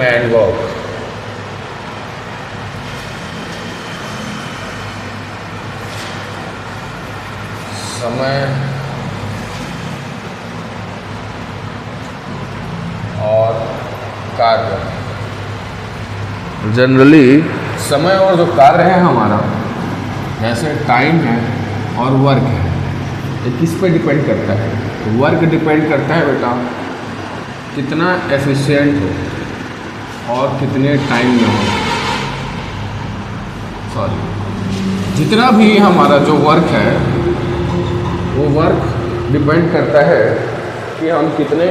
समय and work. समय और कार्य। जनरली समय और जो कार्य है हमारा, जैसे टाइम है और वर्क है, ये किस पे डिपेंड करता है? वर्क डिपेंड करता है बेटा कितना एफिशिएंट हो और कितने टाइम में हो। सॉरी, जितना भी हमारा जो वर्क है वो वर्क डिपेंड करता है कि हम कितने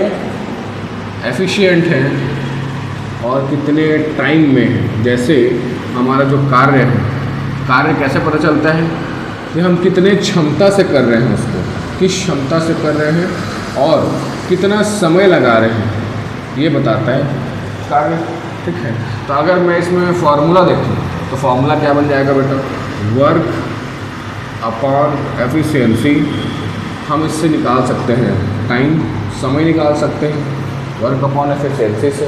एफिशिएंट हैं और कितने टाइम में हैं। जैसे हमारा जो कार्य है, कार्य कैसे पता चलता है कि हम कितने क्षमता से कर रहे हैं उसको, किस क्षमता से कर रहे हैं और कितना समय लगा रहे हैं, ये बताता है कार्य। ठीक है, तो अगर मैं इसमें फॉर्मूला देखूँ तो फॉर्मूला क्या बन जाएगा बेटा? Work upon efficiency. हम इससे निकाल सकते हैं टाइम, समय निकाल सकते हैं वर्क अपॉन एफिशिएंसी से।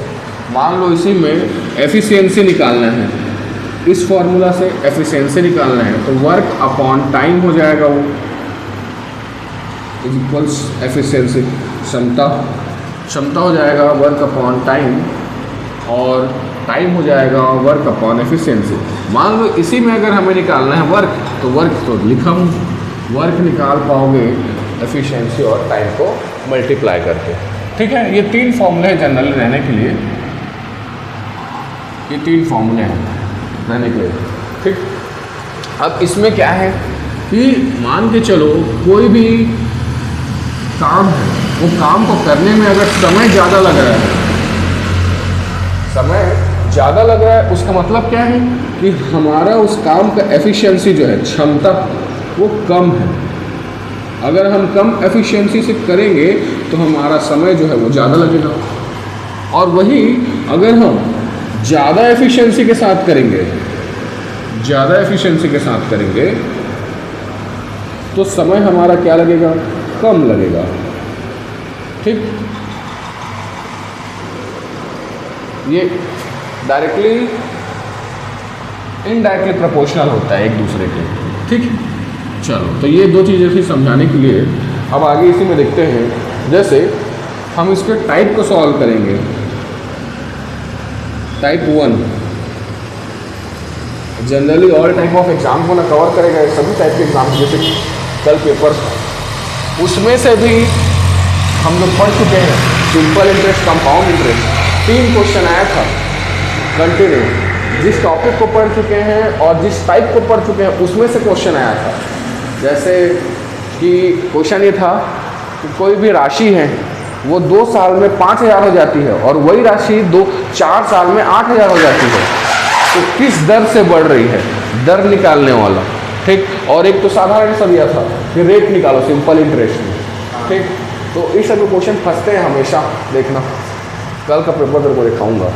मान लो इसी में एफिशिएंसी निकालना है, इस फॉर्मूला से एफिशिएंसी निकालना है, तो वर्क अपॉन टाइम हो जाएगा, वो इज इक्वल्स एफिशिएंसी, क्षमता। क्षमता हो जाएगा वर्क अपॉन टाइम और टाइम हो जाएगा वर्क अपॉन एफिशिएंसी। मान लो इसी में अगर हमें निकालना है वर्क, तो वर्क तो लिखा हूँ, वर्क निकाल पाओगे एफिशिएंसी और टाइम को मल्टीप्लाई करके। ठीक है, ये तीन फॉर्मूले हैं जनरल रहने के लिए, ये तीन फॉर्मूले हैं रहने के लिए। ठीक, अब इसमें क्या है कि मान के चलो कोई भी काम है, वो काम को करने में अगर समय ज़्यादा लग रहा है, समय ज़्यादा लग रहा है, उसका मतलब क्या है कि हमारा उस काम का एफिशिएंसी जो है, क्षमता, वो कम है। अगर हम कम एफिशिएंसी से करेंगे तो हमारा समय जो है वो ज़्यादा लगेगा, और वही अगर हम ज़्यादा एफिशिएंसी के साथ करेंगे, ज़्यादा एफिशिएंसी के साथ करेंगे तो समय हमारा क्या लगेगा? कम लगेगा। ठीक, ये डायरेक्टली इनडायरेक्टली प्रोपोर्शनल होता है एक दूसरे के। ठीक, चलो, तो ये दो चीज़ें थी समझाने के लिए। अब आगे इसी में देखते हैं, जैसे हम इसके टाइप को सॉल्व करेंगे। Type 1 generally all type of exam को ना कवर करेगा, सभी टाइप के एग्जाम, जैसे कल पेपर, उसमें से भी हम लोग पढ़ चुके हैं simple interest, compound interest, 3 question आया था कंटिन्यू। जिस टॉपिक को पढ़ चुके हैं और जिस टाइप को पढ़ चुके हैं उसमें से क्वेश्चन आया था। जैसे कि क्वेश्चन ये था कि कोई भी राशि है वो 2 साल में 5,000 हो जाती है और वही राशि 4 साल में 8,000 हो जाती है, तो किस दर से बढ़ रही है? दर निकालने वाला। ठीक, और एक तो साधारण सा दिया था कि रेट निकालो सिंपल इंटरेस्ट में। ठीक, तो इस सब क्वेश्चन फंसते हैं हमेशा, देखना कल का पेपर तेरे को दिखाऊंगा।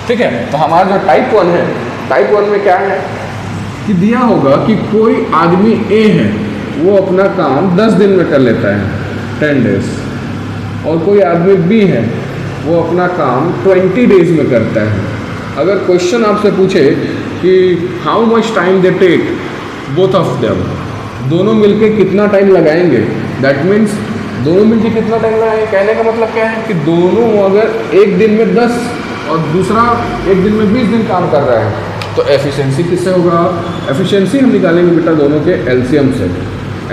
ठीक है, तो हमारा जो टाइप 1 है, टाइप 1 में क्या है कि दिया होगा कि कोई आदमी ए है, वो अपना काम 10 दिन में कर लेता है, 10 डेज, और कोई आदमी बी है, वो अपना काम 20 डेज में करता है। अगर क्वेश्चन आपसे पूछे कि how much time they take both of them, दोनों मिलके कितना टाइम लगाएंगे, दैट मीन्स दोनों मिलके कितना टाइम लगाएंगे, कहने का मतलब क्या है कि दोनों अगर एक दिन में 10 और दूसरा एक दिन में 20 दिन काम कर रहा है, तो एफिशिएंसी किससे होगा? एफिशिएंसी हम निकालेंगे बेटा दोनों के एलसीएम से।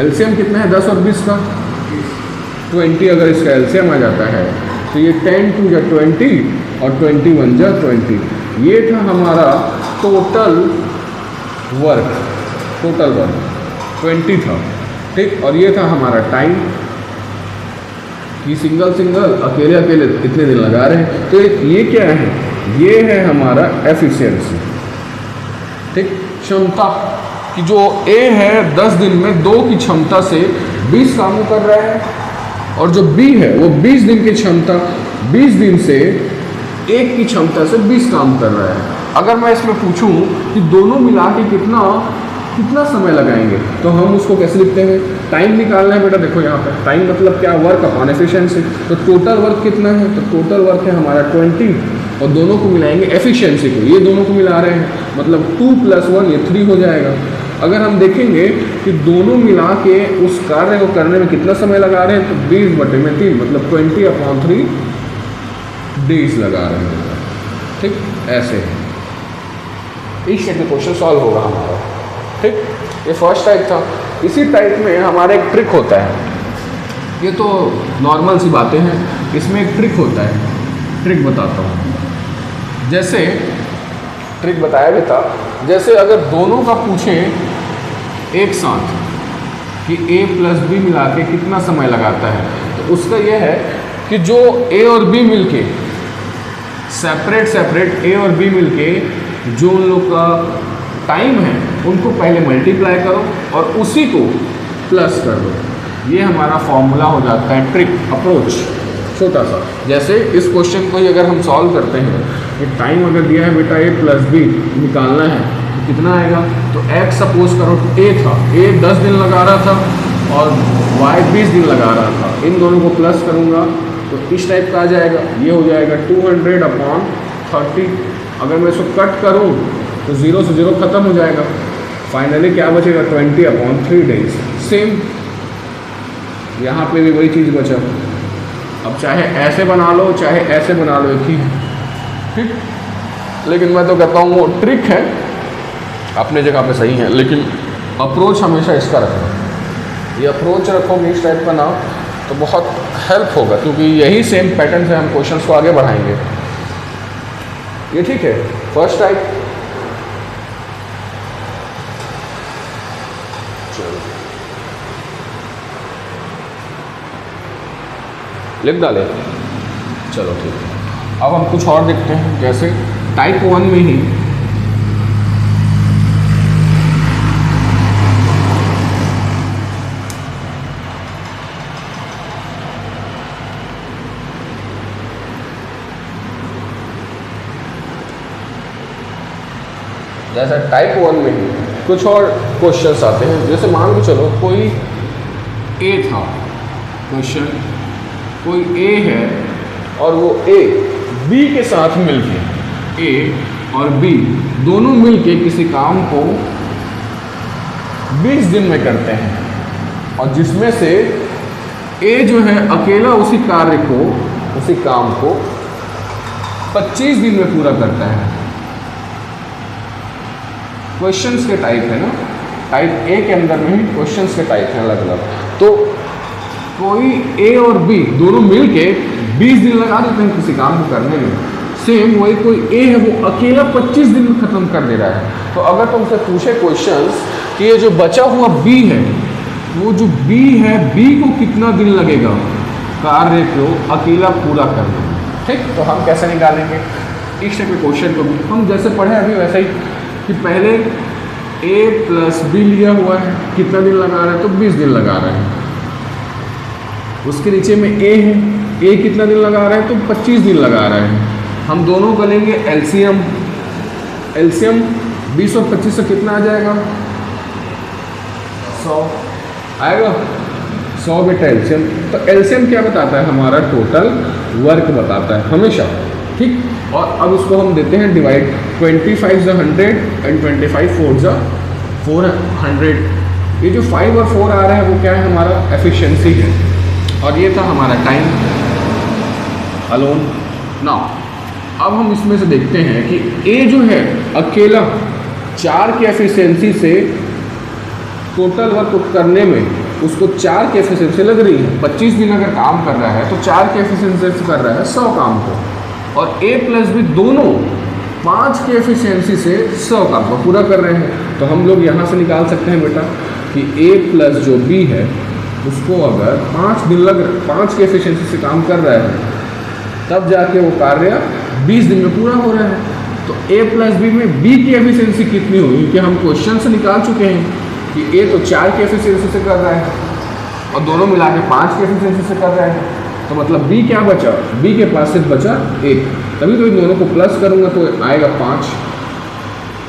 एलसीएम कितना है? 10 और 20 का 20। अगर इसका एलसीएम आ जाता है तो ये 10 2 जा 20 और 21 जा 20। ये था हमारा टोटल वर्क, टोटल वर्क 20 था। ठीक, और ये था हमारा टाइम कि सिंगल सिंगल अकेले अकेले कितने दिन लगा रहे हैं। तो ये क्या है? ये है हमारा एफिशिएंसी। ठीक, क्षमता कि जो ए है 10 दिन में 2 की क्षमता से 20 काम कर रहा है, और जो बी है वो 20 दिन की क्षमता 20 दिन से 1 की क्षमता से 20 काम कर रहा है। अगर मैं इसमें पूछूं कि दोनों मिला के कितना समय लगाएंगे, तो हम उसको कैसे लिखते हैं? टाइम निकालना है बेटा। देखो यहाँ पे टाइम मतलब क्या? Work upon efficiency. तो टोटल वर्क कितना है? तो टोटल वर्क है हमारा 20 और दोनों को मिलाएंगे एफिशिएंसी को, ये दोनों को मिला रहे हैं, मतलब 2 + 1 ये 3 हो जाएगा। अगर हम देखेंगे कि दोनों मिला के उस कार्य को करने में कितना समय लगा रहे हैं, तो 20/3 मतलब 20/3 डेज लगा रहे हैं। ठीक, ऐसे है इस टाइप का क्वेश्चन सॉल्व होगा हमारा। ठीक, ये फर्स्ट टाइप था। इसी टाइप में हमारा एक ट्रिक होता है, ये तो नॉर्मल सी बातें हैं, इसमें एक ट्रिक होता है, ट्रिक बताता हूँ। जैसे ट्रिक बताया भी था, जैसे अगर दोनों का पूछें एक साथ कि a + b मिला के कितना समय लगाता है, तो उसका यह है कि जो a और b मिलके सेपरेट a और b मिलके जो उन लोग का टाइम है उनको पहले मल्टीप्लाई करो और उसी को प्लस कर दो। ये हमारा फॉर्मूला हो जाता है, ट्रिक अप्रोच छोटा सा। जैसे इस क्वेश्चन को ही अगर हम सॉल्व करते हैं कि टाइम अगर दिया है बेटा a + b निकालना है तो कितना आएगा, तो x सपोज करो a था, a 10 दिन लगा रहा था और y 20 दिन लगा रहा था, इन दोनों को प्लस करूँगा तो इस टाइप का आ जाएगा, ये हो जाएगा 200/30। अगर मैं इसको कट करूँ तो 0 से 0 ख़त्म हो जाएगा, फाइनली क्या बचेगा 20/3 डेज। सेम यहाँ पे भी वही चीज़ बचा। अब चाहे ऐसे बना लो चाहे ऐसे बना लो, एक ही है। ठीक, लेकिन मैं तो कहता हूँ वो ट्रिक है, अपने जगह पे सही है, लेकिन अप्रोच हमेशा इसका रखना। ये अप्रोच रखोगे इस टाइप का ना तो बहुत हेल्प होगा, क्योंकि यही सेम पैटर्न से हम क्वेश्चंस को आगे बढ़ाएंगे। ये ठीक है, फर्स्ट टाइप। लिख डाले, चलो ठीक है। अब हम कुछ और देखते हैं, जैसे टाइप 1 में ही जैसा टाइप 1 में ही कुछ और क्वेश्चंस आते हैं। जैसे मान के चलो कोई ए था क्वेश्चन, कोई ए है और वो ए बी के साथ मिलके, ए और बी दोनों मिलके किसी काम को 20 दिन में करते हैं, और जिसमें से ए जो है अकेला उसी कार्य को, उसी काम को 25 दिन में पूरा करता है। क्वेश्चंस के टाइप है ना, टाइप ए के अंदर में ही क्वेश्चंस के टाइप हैं अलग अलग। तो कोई ए और बी दोनों मिलके 20 दिन लगा देते हैं किसी काम को करने में। सेम वही कोई ए है वो अकेला 25 दिन में ख़त्म कर दे रहा है। तो अगर तुमसे पूछे क्वेश्चंस कि ये जो बचा हुआ बी है, वो जो बी है, बी को कितना दिन लगेगा कार्य को अकेला पूरा करने में। ठीक, तो हम कैसे निकालेंगे इस टाइप के क्वेश्चन को भी हम जैसे पढ़े अभी वैसे ही, कि पहले a + b लिया हुआ है, कितना दिन लगा रहा है, तो 20 दिन लगा रहा है। उसके नीचे में a है, a कितना दिन लगा रहा है, तो 25 दिन लगा रहा है। हम दोनों का लेंगे एलसीएम, एलसीएम 20 और 25 से कितना आ जाएगा, 100 आएगा, 100 बेटा एलसीएम। तो एलसीएम क्या बताता है, हमारा टोटल वर्क बताता है हमेशा। ठीक, और अब उसको हम देते हैं डिवाइड, 25 × 100 एंड 25 × 400। ये जो 5 और 4 आ रहा है वो क्या है, हमारा एफिशिएंसी है, और ये था हमारा टाइम अलोन। नाउ अब हम इसमें से देखते हैं कि ए जो है अकेला 4 की एफिशिएंसी से टोटल वर्क करने में उसको 4 की एफिशिएंसी लग रही है। 25 दिन अगर काम कर रहा है तो 4 की एफिशिएंसी से कर रहा है 100 काम को, और a + b दोनों 5 की एफिशिएंसी से 100 काम को पूरा कर रहे हैं। तो हम लोग यहाँ से निकाल सकते हैं बेटा कि a + जो b है उसको अगर 5 दिन लग 5 की एफिशिएंसी से काम कर रहा है, तब जाके वो कार्य 20 दिन में पूरा हो रहा है। तो a + b में b की एफिशिएंसी कितनी होगी, कि हम क्वेश्चन से निकाल चुके हैं कि a तो 4 की एफिशिएंसी से कर रहा है और दोनों मिला के 5 की एफिशिएंसी से कर रहा है। तो मतलब b क्या बचा, b के पास सिर्फ बचा 1, तभी तो इन दोनों को प्लस करूँगा तो आएगा 5।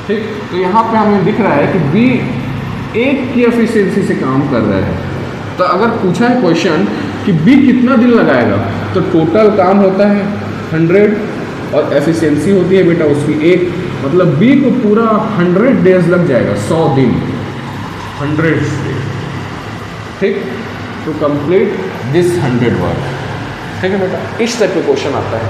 ठीक, तो यहाँ पे हमें दिख रहा है कि b 1 की एफिशिएंसी से काम कर रहा है। तो अगर पूछा है क्वेश्चन कि b कितना दिन लगाएगा, तो टोटल काम होता है 100 और एफिशिएंसी होती है बेटा उसकी 1, मतलब बी को पूरा 100 डेज लग जाएगा, 100 दिन, 100 डेज, ठीक, टू कंप्लीट दिस 100 वर्क। ठीक है बेटा, इस टाइप का क्वेश्चन आता है।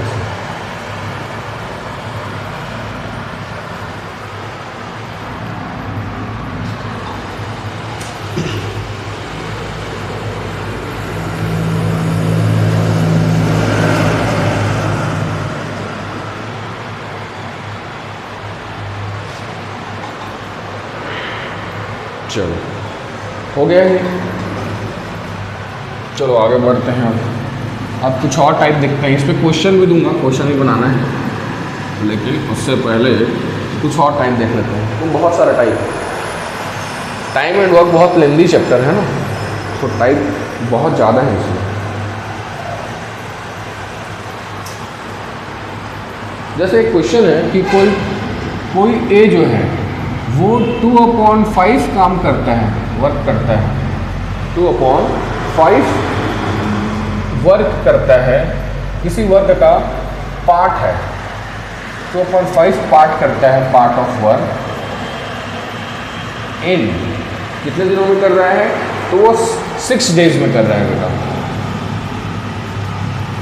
चलो हो गया ये, चलो आगे बढ़ते हैं। अब कुछ और टाइप देखते हैं, इस पर क्वेश्चन भी दूंगा, क्वेश्चन भी बनाना है, लेकिन उससे पहले कुछ और टाइप देख लेते हैं। तो बहुत सारा टाइप, टाइम एंड वर्क बहुत लेंदी चैप्टर है ना, तो टाइप बहुत ज़्यादा है इसमें। जैसे एक क्वेश्चन है कि कोई ए जो है वो 2/5 काम करता है, वर्क करता है, 2/5 वर्क करता है, किसी वर्क का पार्ट है, 2/5 पार्ट करता है, पार्ट ऑफ वर्क इन कितने दिनों में कर रहा है, तो वो 6 डेज में कर रहा है बेटा।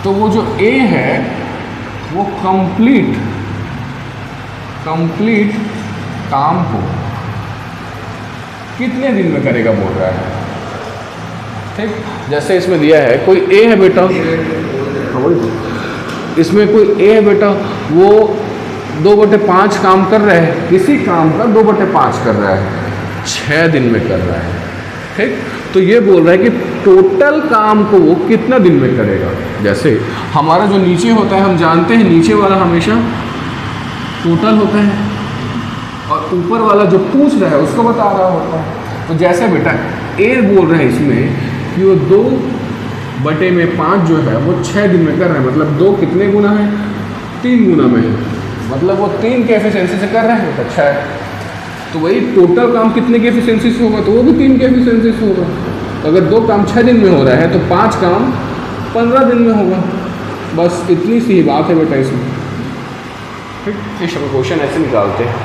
तो वो जो ए है वो कंप्लीट काम को कितने दिन में करेगा बोल रहा है। ठीक, जैसे इसमें दिया है कोई ए है बेटा, इसमें कोई ए है बेटा, वो 2/5 काम कर रहा है, किसी काम का 2/5 कर रहा है, 6 दिन में कर रहा है। ठीक, तो ये बोल रहा है कि टोटल काम को वो कितना दिन में करेगा। जैसे हमारा जो नीचे होता है, हम जानते हैं नीचे वाला हमेशा टोटल होता है और ऊपर वाला जो पूछ रहा है उसको बता रहा होता है। तो जैसे बेटा ए बोल रहा है इसमें कि वो 2/5 जो है वो 6 दिन में कर रहा है, मतलब 2 कितने गुना है, 3 गुना में है, मतलब वो 3 के एफिशिएंसी से कर रहा है बेटा 6। तो वही टोटल काम कितने की एफिशिएंसी से होगा, तो वो भी 3 के एफिशिएंसी से होगा। तो अगर 2 काम 6 दिन में हो रहा है तो 5 काम 15 दिन में होगा। बस इतनी सी ही बात है बेटा इसमें। ठीक, इस क्वेश्चन ऐसे निकालते हैं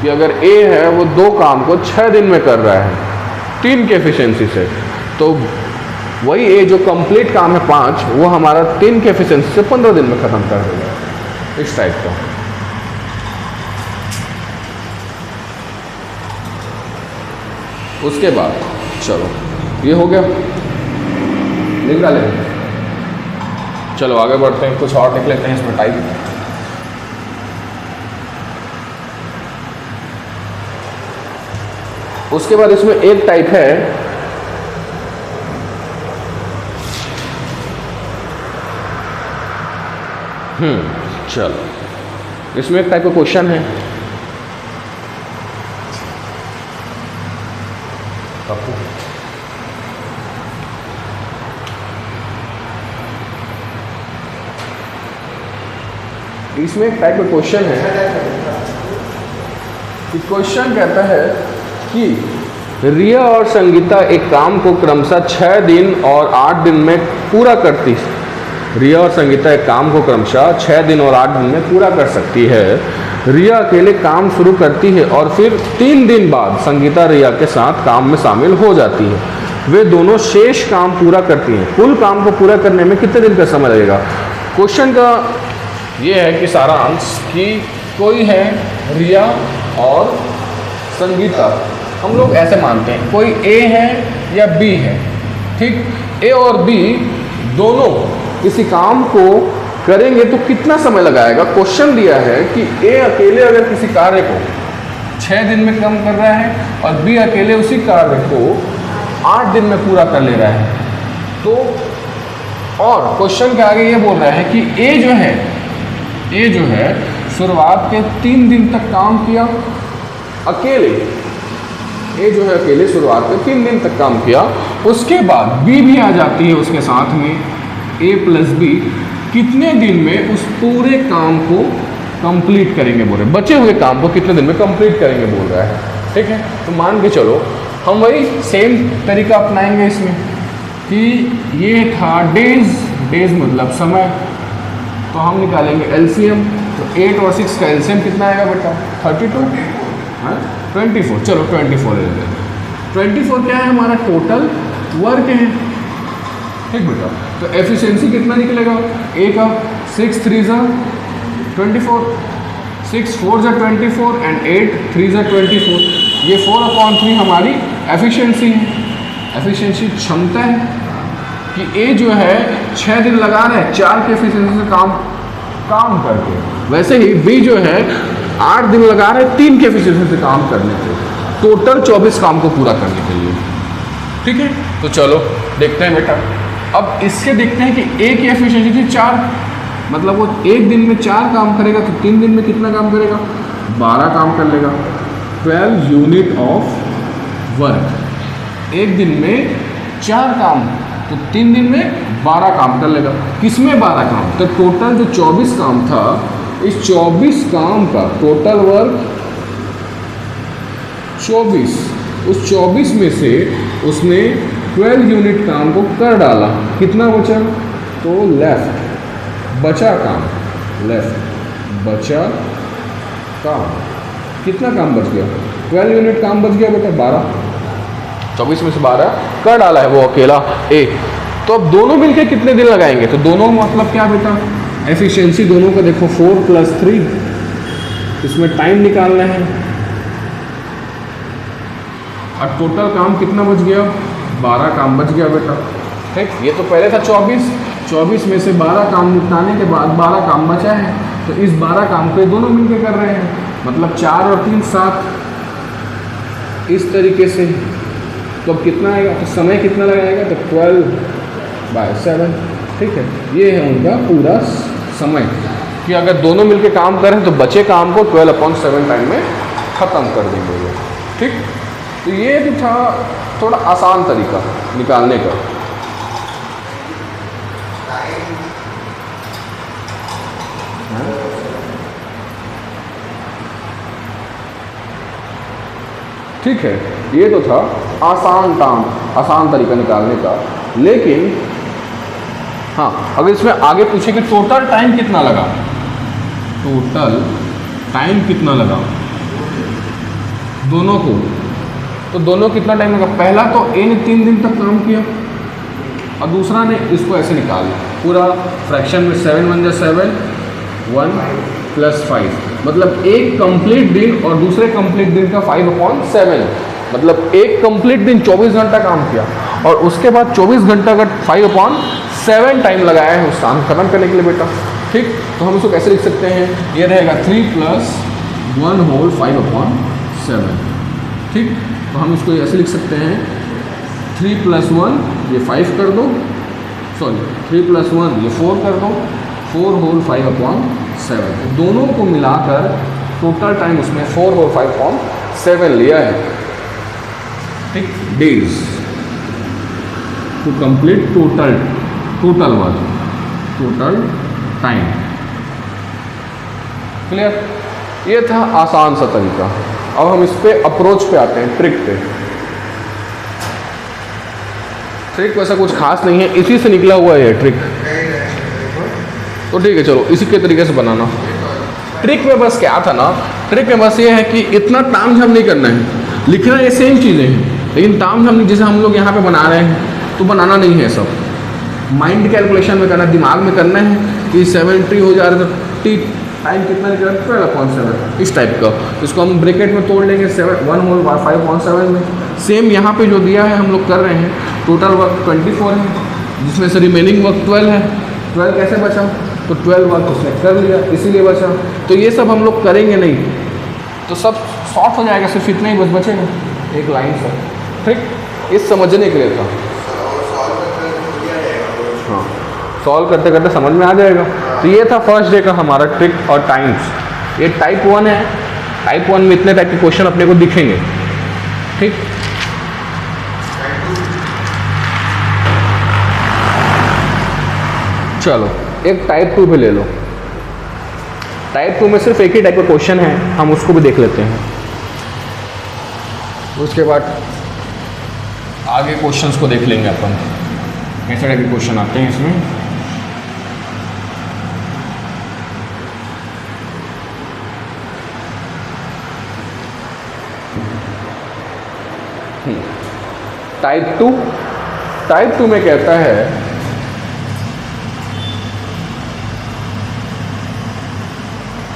कि अगर ए है वो 2 काम को 6 दिन में कर रहा है 3 के एफिशिएंसी से, तो वही ए जो कंप्लीट काम है 5, वो हमारा 3 के एफिशिएंसी से 15 दिन में ख़त्म कर देगा, इस टाइप का। उसके बाद चलो ये हो गया, लिख डालें। चलो आगे बढ़ते हैं, कुछ और लिख लेते हैं इसमें टाइप। उसके बाद इसमें एक टाइप है चलो इसमें एक टाइप का क्वेश्चन है, इसमें एक टाइप का क्वेश्चन है कि क्वेश्चन कहता है कि रिया और संगीता एक काम को क्रमशः 6 दिन और 8 दिन में पूरा करती है। रिया और संगीता एक काम को क्रमशः 6 दिन और 8 दिन में पूरा कर सकती है। रिया अकेले काम शुरू करती है और फिर 3 दिन बाद संगीता रिया के साथ काम में शामिल हो जाती है। वे दोनों शेष काम पूरा करती हैं। कुल काम को पूरा करने में कितने दिन का समय लगेगा। क्वेश्चन का ये है कि सारांश कि कोई है रिया और संगीता, हम लोग ऐसे मानते हैं कोई ए है या बी है। ठीक, ए और बी दोनों किसी काम को करेंगे तो कितना समय लगाएगा। क्वेश्चन दिया है कि ए अकेले अगर किसी कार्य को 6 दिन में कम कर रहा है और बी अकेले उसी कार्य को 8 दिन में पूरा कर ले रहा है, तो और क्वेश्चन के आगे ये बोल रहा है कि ए जो है शुरुआत के 3 दिन तक काम किया अकेले। ए जो है अकेले शुरुआत में 3 दिन तक काम किया, उसके बाद बी भी आ जाती है उसके साथ में, ए प्लस बी कितने दिन में उस पूरे काम को कंप्लीट करेंगे बोल रहे, बचे हुए काम को कितने दिन में कंप्लीट करेंगे बोल रहा है। ठीक है, तो मान के चलो हम वही सेम तरीका अपनाएंगे इसमें कि ये था डेज मतलब समय, तो हम निकालेंगे एलसीएम। तो 8 और 6 का एलसीएम कितना आएगा बेटा? 32, हाँ 24। चलो 24 ले लेते हैं। 24 क्या है? हमारा टोटल वर्क है, ठीक बेटा। तो एफिशिएंसी कितना निकलेगा? ए का 6 3 ज़ा 24, 6 4 ज़ा 24 एंड 8 3 ज़ा 24। ये 4/3 हमारी एफिशिएंसी है। एफिशिएंसी क्षमता है कि ए जो है 6 दिन लगा रहा है 4 के एफिशिएंसी से काम करके, वैसे ही बी जो है 8 दिन लगा रहा है 3 के एफिशिएंसी से काम करने के, टोटल 24 काम को पूरा करने के लिए, ठीक है। तो चलो देखते हैं बेटा। अब इसके देखते हैं कि ए की एफिशिएंसी थी 4, मतलब वो एक दिन में 4 काम करेगा, तो 3 दिन में कितना काम करेगा? 12 काम कर लेगा। 12 यूनिट ऑफ वर्क, एक दिन में 4 काम, तो 3 दिन में 12 काम कर लेगा। किसमें 12 काम? तो टोटल जो 24 काम था, इस 24 काम का टोटल वर्क 24, उस 24 में से उसने 12 यूनिट काम को कर डाला। कितना बचा? तो लेफ्ट बचा काम, लेफ्ट बचा काम, कितना काम बच गया? 12 यूनिट काम बच गया बेटा, 12। 24 में से 12 कर डाला है वो अकेला ए। तो अब दोनों मिलके कितने दिन लगाएंगे? तो दोनों मतलब क्या बेटा? एफिशिएंसी दोनों का देखो 4 + 3, इसमें टाइम निकालना है। और टोटल काम कितना बच गया? 12 काम बच गया बेटा, ठीक। ये तो पहले था 24 में से 12 काम निपटाने के बाद 12 काम बचा है, तो इस 12 काम को दोनों मिलके कर रहे हैं, मतलब 4 और 3 7, इस तरीके से। तो अब कितना आएगा? तो समय कितना लगाएगा? तो 12/7, ठीक है। ये है उनका पूरा समय कि अगर दोनों मिलके काम करें तो बचे काम को 12/7 टाइम में ख़त्म कर देंगे वो, ठीक। तो ये भी था थोड़ा आसान तरीका निकालने का। ठीक है, ये तो था आसान तरीका निकालने का। लेकिन हाँ, अगर इसमें आगे पूछे कि टोटल टाइम कितना लगा, टोटल टाइम कितना लगा दोनों को, तो दोनों कितना टाइम लगा? पहला तो ए ने 3 दिन तक काम किया और दूसरा ने इसको ऐसे निकाल पूरा फ्रैक्शन में 7 × 1 = 7, 1 + 5, मतलब एक कंप्लीट दिन और दूसरे कंप्लीट दिन का 5/7, मतलब एक कंप्लीट दिन 24 घंटा काम किया और उसके बाद 24 घंटा का 5/7 टाइम लगाया है उस काम खत्म करने के लिए बेटा, ठीक। तो हम इसको कैसे लिख सकते हैं? ये रहेगा 3 + 1 होल 5/7, ठीक। तो हम इसको ऐसे लिख सकते हैं 3 + 1 ये 5 कर दो, सॉरी 3 + 1 ये 4 कर दो, 4 होल 5/7। दोनों को मिलाकर टोटल टाइम उसमें 4 होल 5/7 लिया है, ठीक। Days to complete total work, total time. Clear? ये था आसान सा तरीका। अब हम इस पे अप्रोच पे आते हैं, ट्रिक पे। ट्रिक वैसा कुछ खास नहीं है, इसी से निकला हुआ है ट्रिक, तो ठीक है चलो इसी के तरीके से बनाना। ट्रिक में बस क्या था ना, ट्रिक में बस ये है कि इतना तामझाम नहीं करना है, लिखना ये सेम चीज़ें हैं, लेकिन तामझाम नहीं, जैसे हम लोग यहाँ पे बना रहे हैं तो बनाना नहीं है, सब माइंड कैलकुलेशन में करना, दिमाग में करना है कि 70 हो जा रहा है तो टी टाइम कितना निकला? 12/7, इस टाइप का। इसको हम ब्रैकेट में तोड़ लेंगे 1 होल 5/7 में। सेम यहाँ पे जो दिया है हम लोग कर रहे हैं। टोटल वर्क 24 है, जिसमें से रिमेनिंग वर्क 12 है। 12 कैसे बचा? तो 12 वर्क उसने कर लिया, इसीलिए बचा। तो ये सब हम लोग करेंगे नहीं, तो सब शॉर्ट हो जाएगा, सिर्फ इतना ही बस बचेगा एक लाइन से, ठीक। इस समझने के लिए था। हाँ, सॉल्व करते करते समझ में आ जाएगा। तो ये था फर्स्ट डे का हमारा ट्रिक और टाइम्स। ये टाइप 1 है। टाइप 1 में इतने टाइप के क्वेश्चन अपने को दिखेंगे, ठीक। चलो एक टाइप 2 भी ले लो। टाइप 2 में सिर्फ एक ही टाइप का क्वेश्चन है, हम उसको भी देख लेते हैं। उसके बाद आगे क्वेश्चंस को देख लेंगे अपन, कैसे टाइप के क्वेश्चन आते हैं इसमें। टाइप टू में कहता है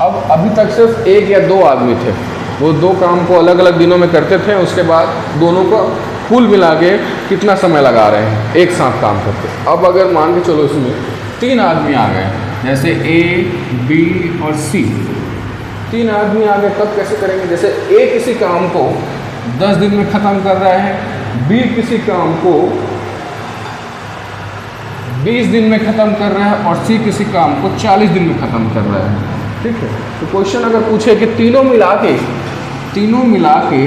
अब अभी तक सिर्फ एक या दो आदमी थे, वो दो काम को अलग अलग दिनों में करते थे, उसके बाद दोनों को कुल मिला के कितना समय लगा रहे हैं एक साथ काम करते। अब अगर मान के चलो इसमें 3 आदमी आ गए, जैसे ए, बी और सी, 3 आदमी आ गए, तब कैसे करेंगे? जैसे ए किसी काम को 10 दिन में ख़त्म कर रहा है, बी किसी काम को 20 दिन में ख़त्म कर रहा है और सी किसी काम को 40 दिन में ख़त्म कर रहा है। ठीक है, तो क्वेश्चन अगर पूछे कि तीनों मिला के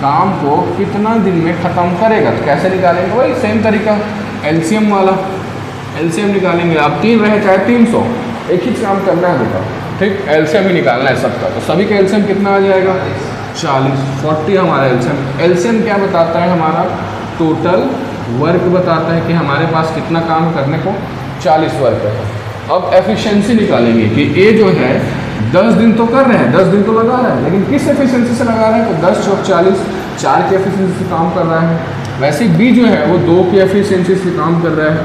काम को कितना दिन में ख़त्म करेगा, तो कैसे निकालेंगे? वही सेम तरीका, एलसीएम वाला, एलसीएम निकालेंगे। आप 3 रहे चाहे 300, एक ही काम करना है बेटा, ठीक, एलसीएम ही निकालना है सबका। तो सभी का एलसीएम कितना आ जाएगा? 40 हमारा एलसीएम। एलसीएम क्या बताता है? हमारा टोटल वर्क बताता है कि हमारे पास कितना काम करने को 40 वर्क है। अब एफिशिएंसी निकालेंगे कि ए जो है 10 दिन तो कर रहे हैं, 10 दिन तो लगा रहा है, लेकिन किस एफिशिएंसी से लगा रहा है? तो 10 चौक 40, 4 की एफिशिएंसी से काम कर रहा है। वैसे बी जो है वो 2 की एफिशिएंसी से काम कर रहा है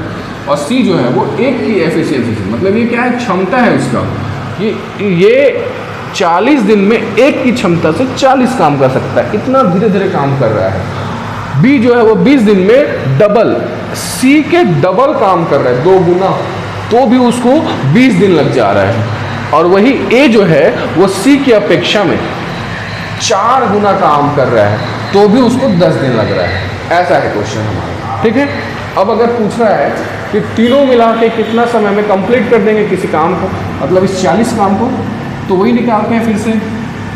और सी जो है वो 1 की एफिशिएंसी से। मतलब ये क्या है? क्षमता है उसका, ये 40 दिन में 1 की क्षमता से 40 काम कर सकता है, इतना धीरे धीरे काम कर रहा है। बी जो है वो 20 दिन में डबल, सी के डबल काम कर रहा है, 2 गुना, तो भी उसको 20 दिन लग जा रहा है। और वही ए जो है वो सी की अपेक्षा में 4 गुना काम कर रहा है, तो भी उसको 10 दिन लग रहा है। ऐसा है क्वेश्चन हमारा। ठीक है, अब अगर पूछ रहा है कि तीनों मिला के कितना समय में कंप्लीट कर देंगे किसी काम को, मतलब इस 40 काम को, तो वही निकालते हैं फिर से।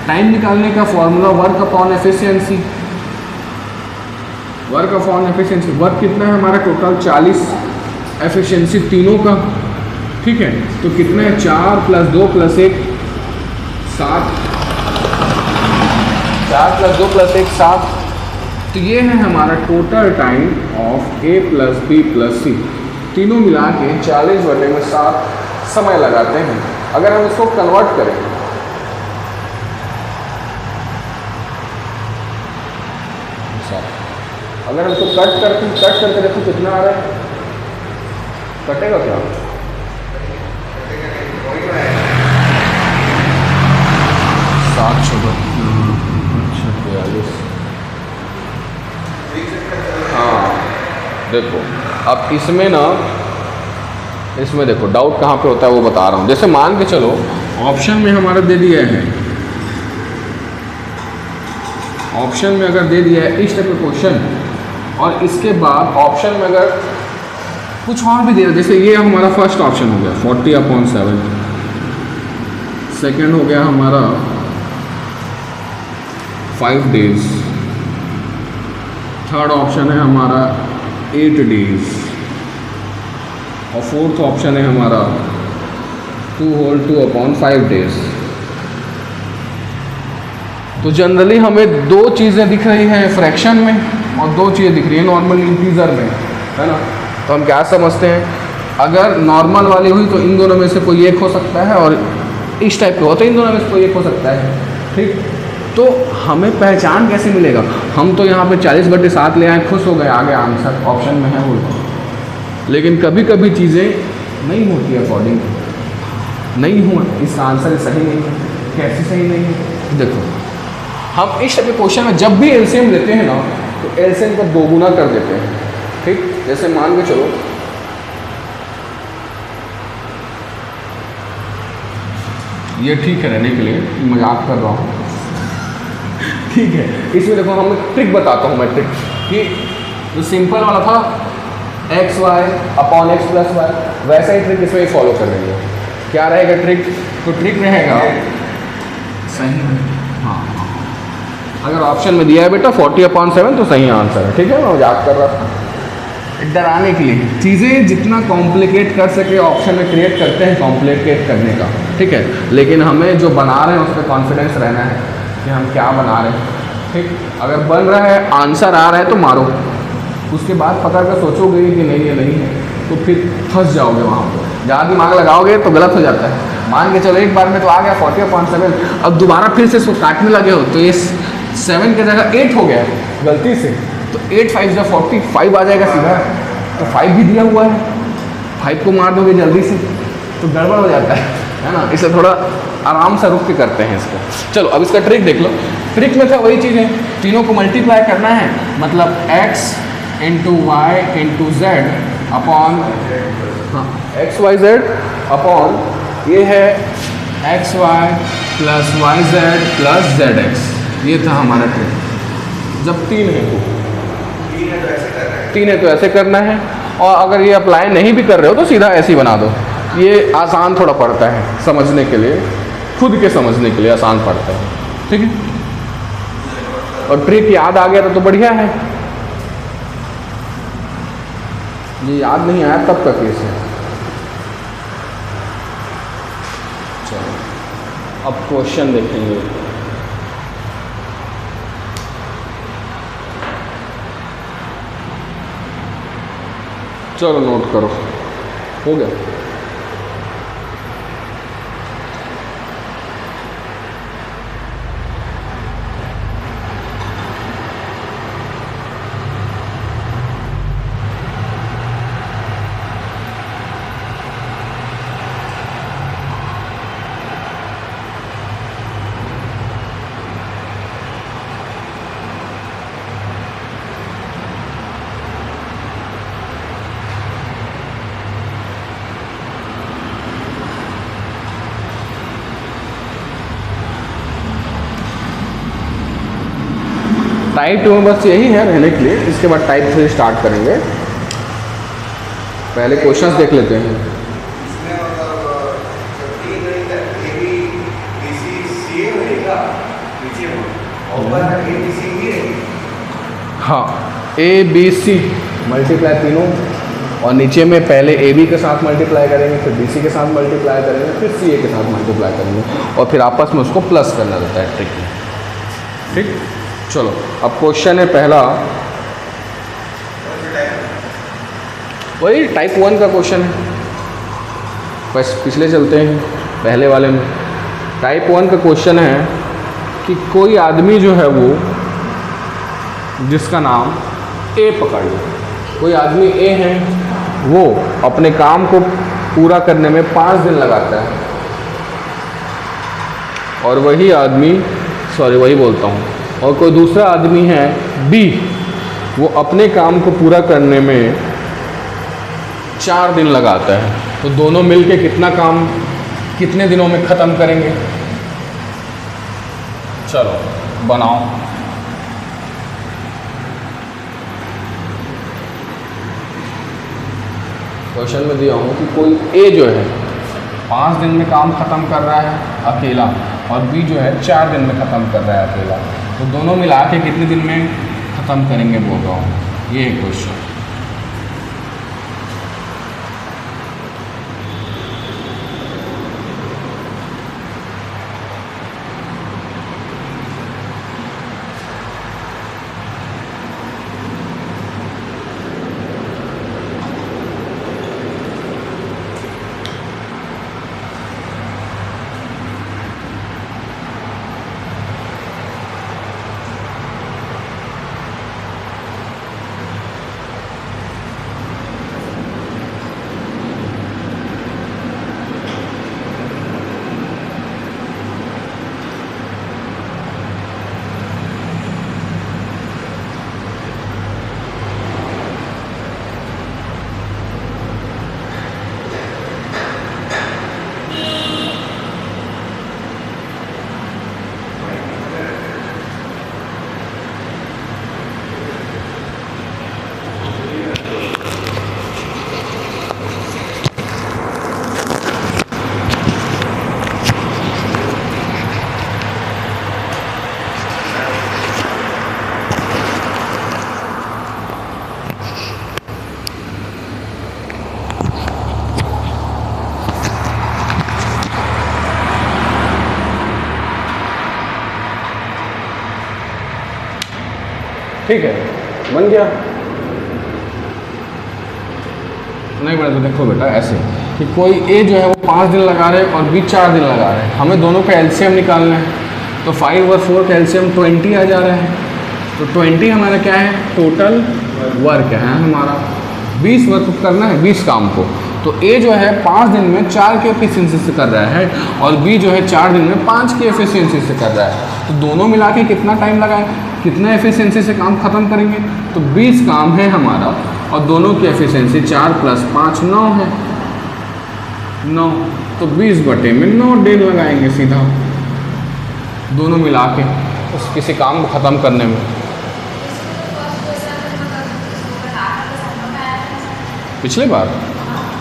टाइम निकालने का formula work upon efficiency, work upon efficiency. Work कितना है हमारा? टोटल 40, एफिशिएंसी तीनों का। ठीक है, तो कितना है? 4 + 2 + 1 7, 4 + 2 + 1 7। तो ये है हमारा total time of A + B + C, तीनों मिला के 40/7 समय लगाते हैं। अगर हम इसको कन्वर्ट करें, अगर हम इसको कट करके देखो कितना आ रहा है, कटेगा क्या? 7 42। हाँ देखो, अब इसमें ना, इसमें देखो डाउट कहाँ पे होता है वो बता रहा हूँ। जैसे मान के चलो ऑप्शन में हमारा दे दिया है, ऑप्शन में अगर दे दिया है इस टाइप का क्वेश्चन, और इसके बाद ऑप्शन में अगर कुछ और भी दे रहा, जैसे ये हमारा फर्स्ट ऑप्शन हो गया 40/7, सेकेंड हो गया हमारा 5 days, थर्ड ऑप्शन है हमारा 8 days, और फोर्थ ऑप्शन है हमारा 2/5 days। तो जनरली हमें 2 चीज़ें दिख रही हैं फ्रैक्शन में और 2 चीज़ें दिख रही हैं नॉर्मल इंटीजर में, है ना। तो हम क्या समझते हैं, अगर नॉर्मल वाली हुई तो इन दोनों में से कोई एक हो सकता है, और इस टाइप का हो तो इन दोनों में से कोई एक हो सकता है। ठीक, तो हमें पहचान कैसे मिलेगा? हम तो यहाँ पे 40/7 ले आए, खुश हो गए, आगे आंसर ऑप्शन में है वो। लेकिन कभी कभी चीज़ें नहीं होती अकॉर्डिंग, नहीं हुआ, इसका आंसर सही नहीं है। कैसे सही नहीं है? देखो, हम इस टाइप के क्वेश्चन में जब भी एलसीएम लेते हैं ना, तो एलसीएम का 2 गुना कर देते हैं। ठीक, जैसे मान के चलो ये ठीक है रहने के लिए, मजाक कर रहा हूँ ठीक है। इसमें देखो हम ट्रिक बताता हूँ मैं, ट्रिक कि जो सिंपल वाला था xy/x + y, वैसा ही ट्रिक इसमें फॉलो कर रही है। क्या रहेगा ट्रिक? तो ट्रिक रहेगा सही है, हाँ, अगर ऑप्शन में दिया है बेटा 40/7 तो सही आंसर है। ठीक है, मैं मजाक कर रहा था डराने के लिए। चीज़ें जितना कॉम्प्लिकेट कर सके ऑप्शन में क्रिएट करते हैं कॉम्प्लिकेट करने का, ठीक है, लेकिन हमें जो बना रहे हैं उस पर कॉन्फिडेंस रहना है कि हम क्या बना रहे हैं। ठीक, अगर बन रहा है, आंसर आ रहा है तो मारो, उसके बाद पकड़ कर सोचोगे कि नहीं ये नहीं है, तो फिर फंस जाओगे वहाँ पर। जहाँ दिमाग लगाओगे तो गलत हो जाता है। मान के चलो एक बार में तो आ गया 40/7, अब दोबारा फिर से इसको काटने लगे हो तो ये 7 की जगह 8 हो गया गलती से, तो 8 5 जा 45 आ जाएगा सीधा, तो 5 भी दिया हुआ है, 5 को मार दोगे जल्दी से तो गड़बड़ हो जाता है ना, इसलिए थोड़ा आराम से रुक के करते हैं इसको। चलो अब इसका ट्रिक देख लो। ट्रिक में था वही चीज़ है, तीनों को मल्टीप्लाई करना है, मतलब x into Y into Z upon, हाँ एक्स वाई जेड अपॉन ये है X Y plus Y Z plus Z X, ये था हमारा ट्रिक। जब 3 है तो 3 है तो ऐसे करना है, और अगर ये अप्लाई नहीं भी कर रहे हो तो सीधा ऐसे ही बना दो। ये आसान थोड़ा पड़ता है समझने के लिए, खुद के समझने के लिए आसान पड़ता है, ठीक है। और ट्रिक याद आ गया तो बढ़िया है, ये याद नहीं आया तब का केस है। चलो अब क्वेश्चन देखेंगे। चलो नोट करो, हो गया। टाइप 2 में बस यही है रहने के लिए, इसके बाद टाइप 3 स्टार्ट करेंगे। पहले क्वेश्चंस देख लेते हैं। हाँ ए बी सी मल्टीप्लाई तीनों, और नीचे में पहले ए बी के साथ मल्टीप्लाई करेंगे, फिर बी सी के साथ मल्टीप्लाई करेंगे, फिर सी ए के साथ मल्टीप्लाई करेंगे, और फिर आपस में उसको प्लस करना रहता है ट्रिक में, ठीक। चलो अब क्वेश्चन है पहला, वही टाइप 1 का क्वेश्चन है, बस पिछले चलते हैं पहले वाले में। टाइप 1 का क्वेश्चन है कि कोई आदमी जो है वो, जिसका नाम ए पकड़ लो, कोई आदमी ए है, वो अपने काम को पूरा करने में 5 दिन लगाता है, और वही आदमी, सॉरी वही बोलता हूँ, और कोई दूसरा आदमी है बी, वो अपने काम को पूरा करने में 4 दिन लगाता है, तो दोनों मिलके कितना काम कितने दिनों में ख़त्म करेंगे? चलो बनाओ। क्वेश्चन में दिया हूँ कि कोई ए जो है 5 दिन में काम ख़त्म कर रहा है अकेला, और बी जो है 4 दिन में ख़त्म कर रहा है अकेला, तो दोनों मिला के कितने दिन में ख़त्म करेंगे बोल रहा हूँ, ये है क्वेश्चन। ठीक है, बन गया। नहीं बना तो देखो बेटा ऐसे कि कोई ए जो है वो 5 दिन लगा रहे और बी 4 दिन लगा रहे हैं, हमें दोनों का एलसीएम निकालना है। तो 5 और 4 का एलसीएम 20 आ जा रहा है, तो 20 हमारा क्या है, टोटल वर्क है हमारा। 20 वर्क करना है 20 काम को, तो ए जो है 5 दिन में 4 की एफिशिएंसी से कर रहा है और बी जो है 4 दिन में 5 की एफिशिएंसी से कर रहा है। तो दोनों मिला के कितना टाइम लगाए, कितना एफिशिएंसी से काम ख़त्म करेंगे, तो 20 काम है हमारा और दोनों की एफिशिएंसी 4 + 5 9 है, 9। तो 20/9 दिन लगाएंगे सीधा दोनों मिला के उस किसी काम को ख़त्म करने में। पिछली बार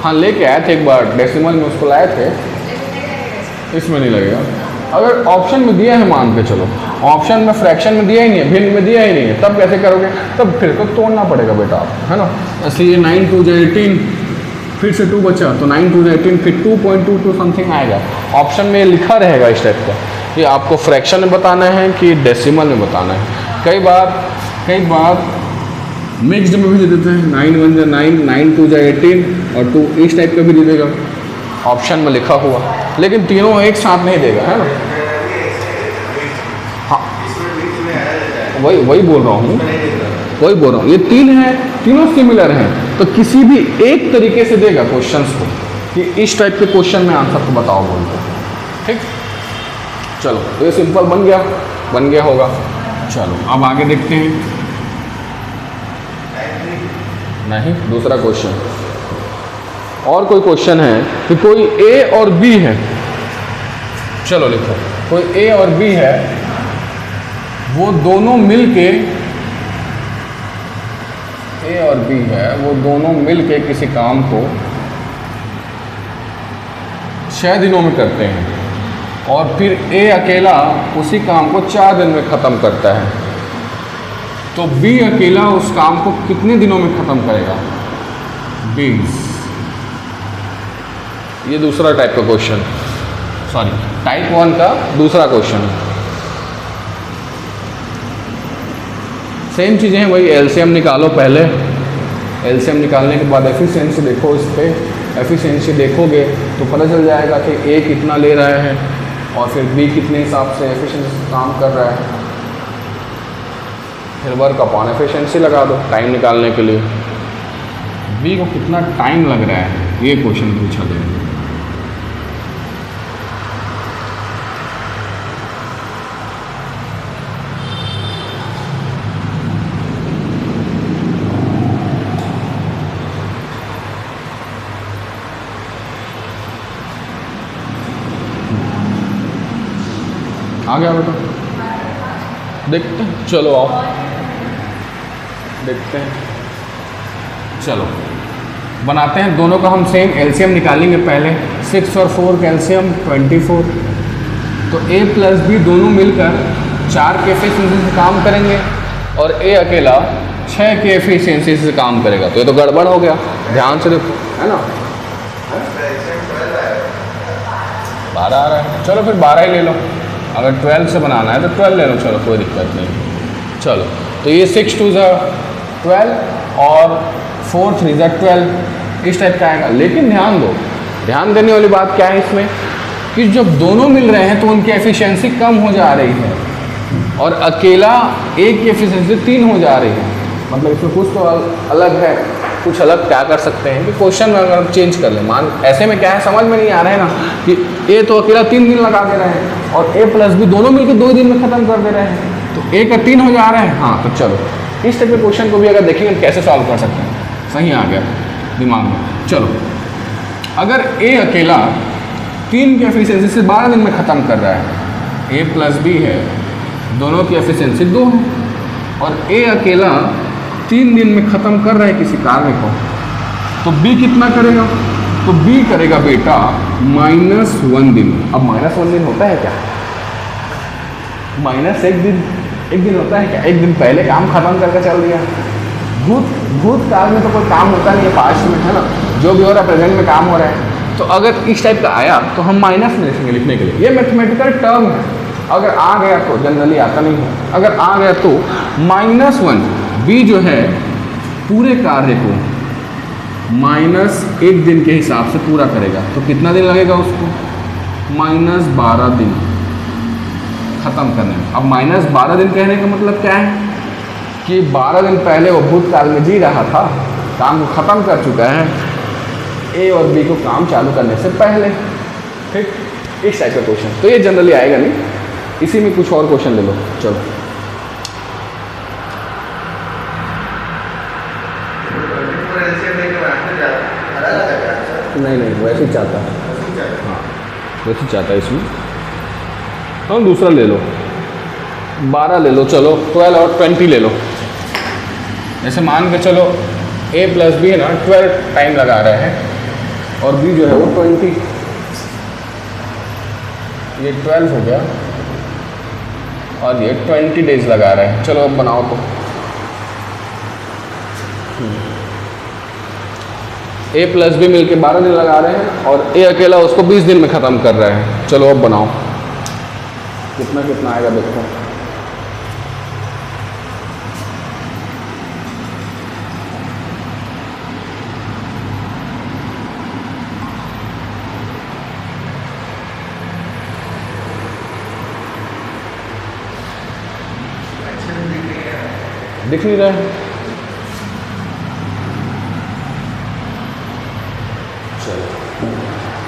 हाँ लेके आए थे एक बार, डेसिमल में उसको लाए थे, इसमें नहीं लगेगा। अगर ऑप्शन में दिया है, मान के चलो ऑप्शन में फ्रैक्शन में दिया ही नहीं है, भिन्न में दिया ही नहीं है, तब कैसे करोगे, तब फिर तो तोड़ना पड़ेगा बेटा आपको, है ना। ऐसे ये 9 2 18, फिर से 2 बचा, तो 9 2 18, फिर 2.22 समथिंग आएगा। ऑप्शन में लिखा रहेगा इस टाइप का, ये आपको फ्रैक्शन में बताना है कि डेसिमल में बताना है। कई बार मिक्स्ड में भी दे देते हैं, 9 1 जा 9, 9 2 जा 18 और 2 इस टाइप का भी दे देगा ऑप्शन में लिखा हुआ, लेकिन तीनों एक साथ नहीं देगा, है ना। हाँ वही बोल रहा हूँ, ये 3 है, तीनों सिमिलर हैं, तो किसी भी एक तरीके से देगा क्वेश्चंस को कि इस टाइप के क्वेश्चन में आंसर को बताओ बोलते, ठीक। चलो तो ये सिंपल बन गया होगा। चलो अब आगे देखते हैं, नहीं दूसरा क्वेश्चन, और कोई क्वेश्चन है कि कोई ए और बी है, चलो लिखो, कोई ए और बी है, वो दोनों मिलके, ए और बी है वो दोनों मिलके किसी काम को 6 दिनों में करते हैं और फिर ए अकेला उसी काम को 4 दिन में ख़त्म करता है, तो बी अकेला उस काम को कितने दिनों में ख़त्म करेगा, 20। ये दूसरा टाइप का क्वेश्चन, सॉरी टाइप 1 का दूसरा क्वेश्चन। सेम चीज़ें हैं, वही एलसीएम निकालो पहले, एलसीएम निकालने के बाद एफिशिएंसी देखो, इस पर एफिशिएंसी देखोगे तो पता चल जाएगा कि ए कितना ले रहा है और फिर बी कितने हिसाब से एफिशिएंसी काम कर रहा है, फिर वर्क अपॉन एफिशिएंसी लगा दो टाइम निकालने के लिए। बी को कितना टाइम लग रहा है ये क्वेश्चन पूछा गया। आ गया बेटा, देखते हैं, चलो आओ देखते हैं। चलो बनाते हैं, दोनों का हम सेम एलसीएम निकालेंगे पहले। 6 और 4 का एलसीएम 24, तो ए प्लस बी दोनों मिलकर 4 के एफिशिएंसी से काम करेंगे और ए अकेला 6 के एफिशिएंसी से काम करेगा, तो ये तो गड़बड़ हो गया, ध्यान से देखो, है ना। 12 आ रहा है, चलो फिर 12 ही ले लो, अगर 12 से बनाना है तो 12 ले लो, चलो कोई दिक्कत नहीं। चलो तो ये 6 2 ज़ा 12 और 4 3 ज़ा 12 इस टाइप का आएगा। लेकिन ध्यान दो, ध्यान देने वाली बात क्या है इसमें कि जब दोनों मिल रहे हैं तो उनकी एफिशिएंसी कम हो जा रही है और अकेला एक की एफिशिएंसी 3 हो जा रही है। मतलब इसमें कुछ तो अलग है, कुछ अलग क्या कर सकते हैं कि क्वेश्चन में अगर हम चेंज कर लें, मान ऐसे में क्या है समझ में नहीं आ रहा है ना कि ए तो अकेला 3 दिन लगा दे रहे हैं और ए प्लस बी दोनों मिलकर 2 दिन में ख़त्म कर दे रहे हैं, तो ए का 3 हो जा रहा है। हाँ तो चलो इस टाइप के क्वेश्चन को भी अगर देखेंगे कैसे सॉल्व कर सकते हैं, सही आ गया दिमाग में। चलो अगर ए अकेला 3 की एफिशिएंसी से 12 दिन में ख़त्म कर रहा है, ए प्लस बी है, दोनों की एफिशिएंसी 2 है और ए अकेला 3 दिन में ख़त्म कर रहा है किसी कार्य को, तो बी कितना करेगा, तो बी करेगा बेटा -1 दिन। अब -1 दिन होता है क्या, -1 दिन होता है क्या, एक दिन पहले काम खत्म करके चल दिया। भूतकाल में तो कोई काम होता नहीं है, पास्ट में है ना, जो भी हो रहा है प्रेजेंट में काम हो रहा है। तो अगर इस टाइप का आया तो हम माइनस में लिखेंगे लिखने के लिए, ये मैथमेटिकल टर्म है। अगर आ गया तो जनरली आता नहीं है, अगर आ गया तो -1 बी जो है पूरे कार्य को -1 दिन के हिसाब से पूरा करेगा, तो कितना दिन लगेगा उसको, -12 दिन ख़त्म करने में। अब -12 दिन कहने का मतलब क्या है कि 12 दिन पहले वो भूतकाल में जी रहा था, काम को ख़त्म कर चुका है ए और बी को काम चालू करने से पहले। ठीक, इस टाइप का क्वेश्चन तो ये जनरली आएगा नहीं, इसी में कुछ और क्वेश्चन ले लो। चलो नहीं वैसे ही चाहता है, हाँ वैसे ही चाहता है इसमें। हम दूसरा ले लो, 12 ले लो, चलो 12 और 20 ले लो। जैसे मान के चलो a प्लस बी है ना 12 टाइम लगा रहे हैं और b जो है वो 20, ये 12 हो गया और ये 20 डेज लगा रहे हैं। चलो अब बनाओ तो a प्लस बी मिल के 12 दिन लगा रहे हैं और a अकेला उसको 20 दिन में ख़त्म कर रहे हैं। चलो अब बनाओ, कितना कितना आएगा देखो। दिख नहीं रहा है। चलो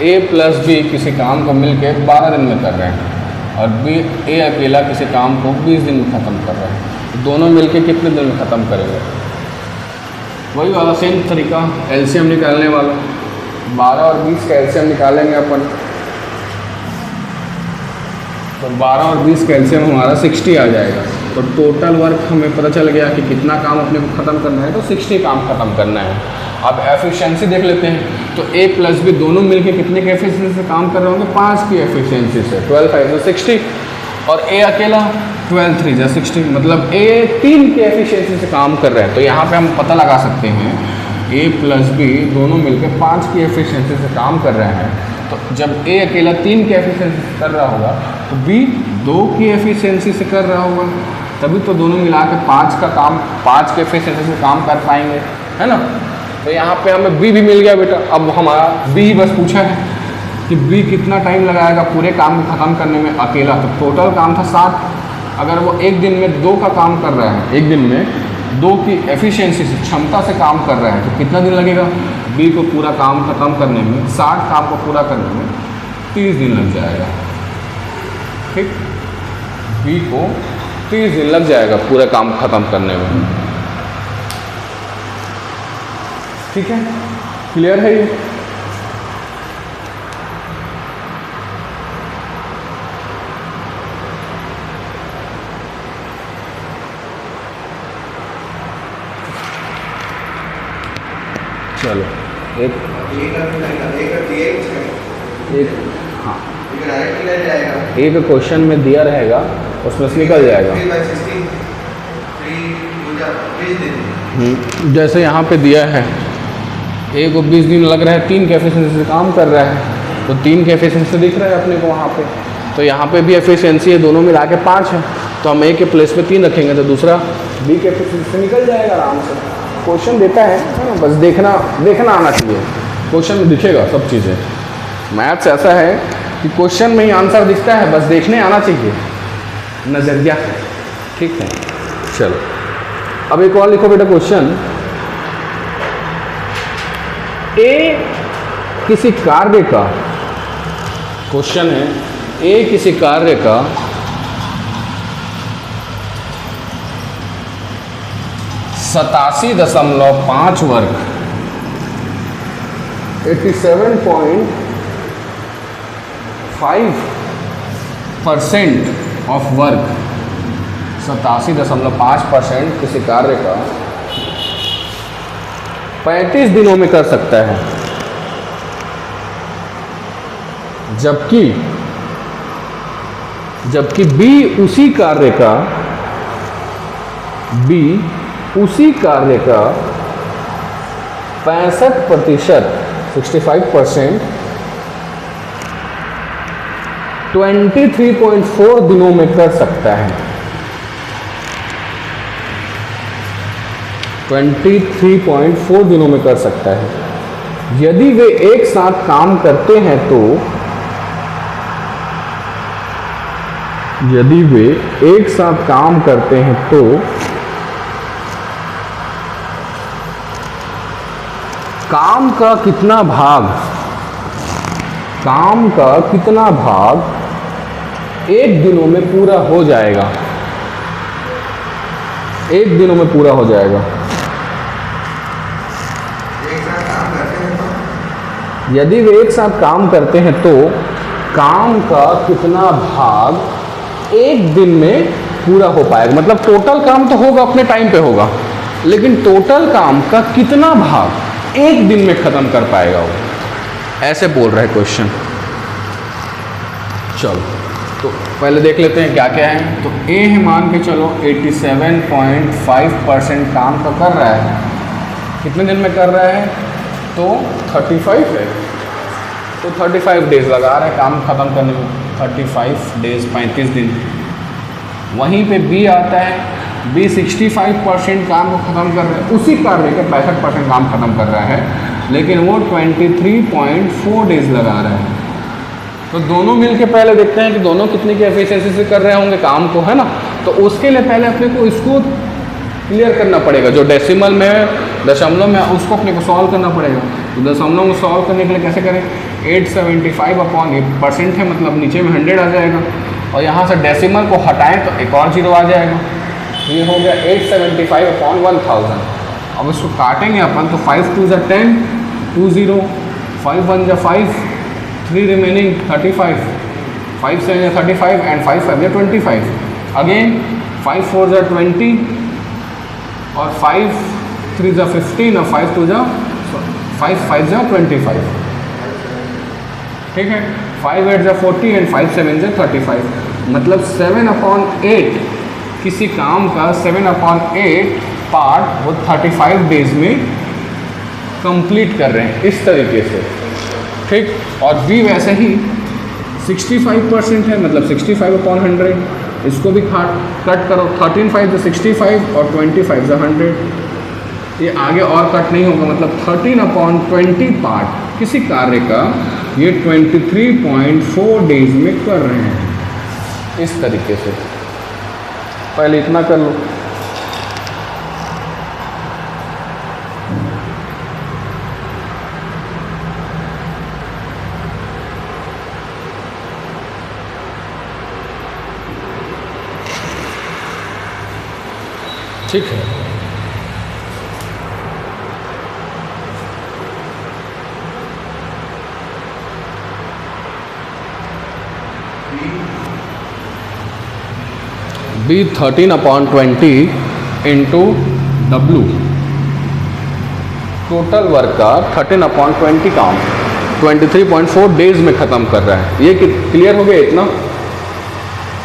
a प्लस बी किसी काम को मिलके 12 दिन में कर रहे हैं और b a अकेला किसी काम को 20 दिन में ख़त्म कर रहे हैं। दोनों मिलके कितने दिन में ख़त्म करेंगे? वही वाला सेम तरीका, एलसीएम निकालने वाला। 12 और 20 का एलसीएम निकालेंगे अपन, तो 12 और 20 का एलसीएम हमारा 60 आ जाएगा। तो टोटल वर्क हमें पता चल गया कि कितना काम अपने को ख़त्म करना है, तो 60 काम ख़त्म करना है। अब एफिशिएंसी देख लेते हैं, तो a प्लस बी दोनों मिलके कितने के एफिशिएंसी से काम कर रहे होंगे? 5 की एफिशिएंसी से। 12 5 60 और a अकेला 12 3 60, मतलब a 3 की एफिशिएंसी से काम कर रहे हैं। तो यहाँ पे हम पता लगा सकते हैं a प्लस बी दोनों मिलकर 5 की एफिशिएंसी से काम कर रहे हैं। तो जब a अकेला 3 की एफिशिएंसी से कर रहा होगा तो b 2 की एफिशिएंसी से कर रहा होगा, तभी तो दोनों मिला के 5 का काम 5 के एफिशिएंसी से काम कर पाएंगे, है ना। तो यहाँ पे हमें b भी मिल गया बेटा। अब हमारा b ही बस पूछा है कि b कितना टाइम लगाएगा पूरे काम को ख़त्म करने में अकेला। तो टोटल काम था 60, अगर वो एक दिन में 2 का काम कर रहा है, एक दिन में 2 की एफिशिएंसी से क्षमता से काम कर रहा है, तो कितना दिन लगेगा? b को पूरा काम ख़त्म करने में, 60 काम को पूरा करने में 30 दिन लग जाएगा। ठीक, b को 30 दिन लग जाएगा पूरा काम ख़त्म करने में। ठीक है, क्लियर है ये? चलो एक हाँ एक क्वेश्चन में दिया रहेगा, उसमें से निकल जाएगा। जैसे यहाँ पे दिया है a को 20 दिन लग रहा है, 3 के एफिशिएंसी से काम कर रहा है, तो 3 के एफिशिएंसी दिख रहा है अपने को वहाँ पे। तो यहाँ पे भी एफिशिएंसी है, दोनों मिला के 5 है, तो हम a के प्लेस पे 3 रखेंगे तो दूसरा b के एफिशिएंसी से निकल जाएगा आराम से। क्वेश्चन देता है ना, बस देखना आना चाहिए। क्वेश्चन में दिखेगा सब चीज़ें। मैथ्स ऐसा है कि क्वेश्चन में ही आंसर दिखता है, बस देखने आना चाहिए, नज़रिया। ठीक है, चलो अब एक और लिखो बेटा क्वेश्चन। ए किसी कार्य का, क्वेश्चन है ए किसी कार्य का 87.5 वर्ग 87.5% ऑफ वर्क, 87.5% किसी कार्य का 35 दिनों में कर सकता है, जबकि B उसी कार्य का 65%, 65% 23.4 दिनों में कर सकता है। 23.4 दिनों में कर सकता है। यदि वे एक साथ काम करते हैं तो काम का कितना भाग एक दिनों में पूरा हो जाएगा, यदि वे एक साथ काम करते हैं तो काम का कितना भाग एक दिन में पूरा हो पाएगा। मतलब टोटल काम तो होगा, अपने टाइम पे होगा, लेकिन टोटल काम का कितना भाग एक दिन में खत्म कर पाएगा वो, ऐसे बोल रहा है क्वेश्चन। चलो तो पहले देख लेते हैं क्या क्या है। तो ए है, मान के चलो 87.5% काम का कर रहा है, कितने दिन में कर रहा है, तो 35 है, तो 35 डेज लगा रहा है काम खत्म करने में, 35 डेज 35 दिन। वहीं पे बी आता है, बी 65% काम को ख़त्म कर रहा है, उसी कार्य के 65% काम खत्म कर रहा है, लेकिन वो 23.4 डेज लगा रहा है। तो दोनों मिल के पहले देखते हैं कि दोनों कितनी की एफिशिएंसी से कर रहे होंगे काम को, है ना। तो उसके लिए पहले अपने को इसको क्लियर करना पड़ेगा, जो डेसिमल में है, दशमलव में, उसको अपने को सॉल्व करना पड़ेगा। तो दशमलव में सॉल्व करने के लिए कैसे करें, 875/% है, मतलब नीचे में 100 आ जाएगा, और यहाँ से डेसिमल को हटाएं तो एक और 0 आ जाएगा। ये हो गया 875/1000। अब इसको काटेंगे अपन, तो 5 2 × 10, 2 0, 5 1 × 5, 3 रिमेनिंग 35, 5 7 × 35 एंड 5 5 × 25। अगेन 5 4 × 20 और 5 3 × 15 और 5 2 × 5 5 × 25, ठीक है। 5 8 × 40 एंड 5 7 × 35। मतलब 7/8 किसी काम का 7/8 पार्ट वो 35 डेज में कंप्लीट कर रहे हैं, इस तरीके से, ठीक। और बी वैसे ही 65% है, मतलब 65/100, इसको भी कट करो, 13 5 × 65 और 25 × 100। ये आगे और कट नहीं होगा, मतलब 13/20 पार्ट किसी कार्य का ये 23.4 डेज में कर रहे हैं, इस तरीके से। पहले इतना कर लो। ठीक है, B 13/20 into W, total work का 13/20 काम 23.4 डेज में ख़त्म कर रहा है। ये क्लियर हो गया इतना।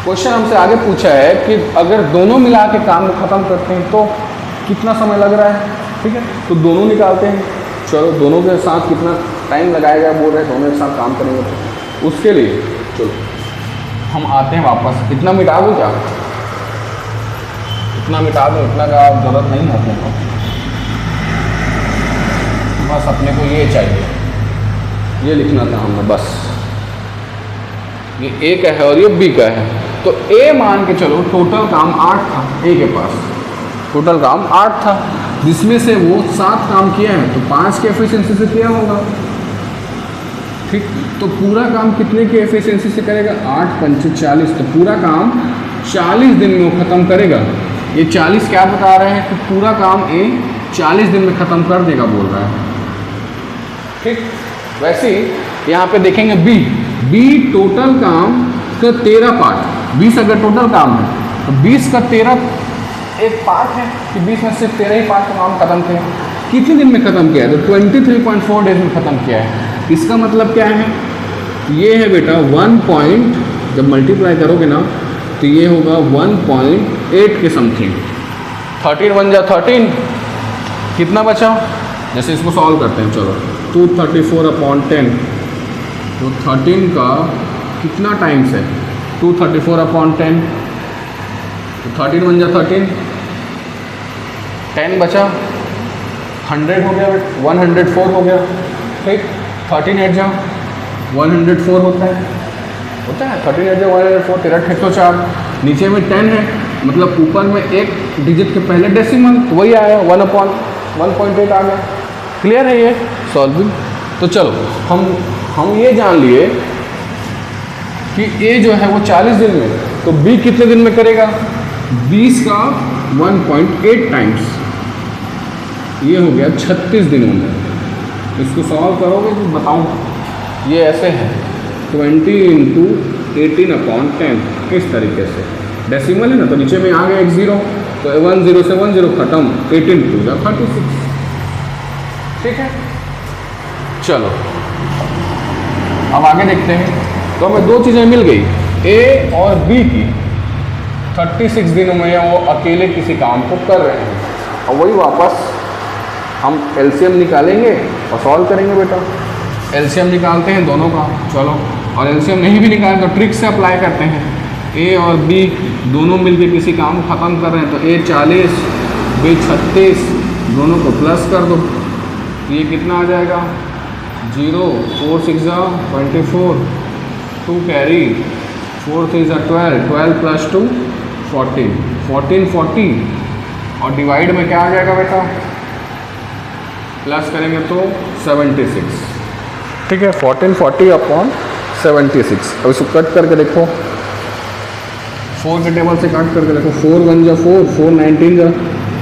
क्वेश्चन हमसे आगे पूछा है कि अगर दोनों मिला के काम को ख़त्म करते हैं तो कितना समय लग रहा है, ठीक है। तो दोनों निकालते हैं, चलो दोनों के साथ कितना टाइम लगाएगा बोल रहे हैं, दोनों एक साथ काम करेंगे तो उसके लिए चलो हम आते हैं वापस। इतना मिटा दूँ क्या, इतना मिटा दो, इतना का ज़रूरत नहीं है अपने को, बस अपने को ये चाहिए, ये लिखना था हमने बस। ये ए का है और ये बी का है। तो ए मान के चलो टोटल काम 8 था, ए के पास टोटल काम 8 था, जिसमें से वो 7 काम किया है, तो 5 के एफिशिएंसी से किया होगा, ठीक। तो पूरा काम कितने की एफिशिएंसी से करेगा, 8 5 40, तो पूरा काम 40 दिन में वो ख़त्म करेगा। ये 40 क्या बता रहे हैं कि पूरा काम ए 40 दिन में ख़त्म कर देगा बोल रहा है, ठीक। वैसे ही यहाँ पे देखेंगे बी टोटल काम का 13 पार्ट, 20 अगर टोटल काम है तो 20 का 13 एक पार्ट है कि 20 में सिर्फ 13 ही पार्ट का काम खत्म किया। कितने दिन में ख़त्म किया है, तो 23.4 डेज में ख़त्म किया है। इसका मतलब क्या है, ये है बेटा 1 जब मल्टीप्लाई करोगे ना तो ये होगा 1.8 के समथिंग। 13 1 × 13, कितना बचा, जैसे इसको सॉल्व करते हैं, चलो 234/10, तो 13 का कितना टाइम्स है, 234/10, तो 13 1 × 13, 10 बचा, 100 हो गया, 104 हो गया, ठीक। 13 8 × 104 होता है 13 8 × 104, 13 1 4, नीचे में 10 है, मतलब ऊपर में एक डिजिट के पहले डेसिमल, तो वही आया 1/1.8 आ गया, क्लियर है ये सॉल्विंग। तो चलो हम ये जान लिए कि ए जो है वो 40 दिन में, तो बी कितने दिन में करेगा? 20 का 1.8 टाइम्स, ये हो गया 36 दिनों में। इसको सॉल्व करोगे तो बताऊँ, ये ऐसे है 20 इंटू 18/10, इस तरीके से। डेसिमल है ना, तो नीचे में आ गया एक ज़ीरो, तो 10 से 10 खत्म, 18 2 या 36। ठीक है, चलो अब आगे देखते हैं। तो हमें दो चीज़ें मिल गई, ए और बी की 36 दिनों में वो अकेले किसी काम को कर रहे हैं। और वही वापस हम एलसीएम निकालेंगे और सॉल्व करेंगे बेटा। एलसीएम निकालते हैं दोनों का, चलो। और एलसीएम नहीं भी निकालें तो ट्रिक से अप्लाई करते हैं। ए और बी दोनों मिलकर किसी काम को ख़त्म कर रहे हैं, तो ए 40, बी 36, दोनों को प्लस कर दो, ये कितना आ जाएगा? 0, 4 6 24, 2 कैरी, 4 3 12, 12 प्लस 2 14, 14 40, और डिवाइड में क्या आ जाएगा बेटा? प्लस करेंगे तो 76। ठीक है, 1440/76। अब इसको कट करके देखो, 4 के टेबल से कट करके देखो, 4 1 जा 4, 4 19 जा,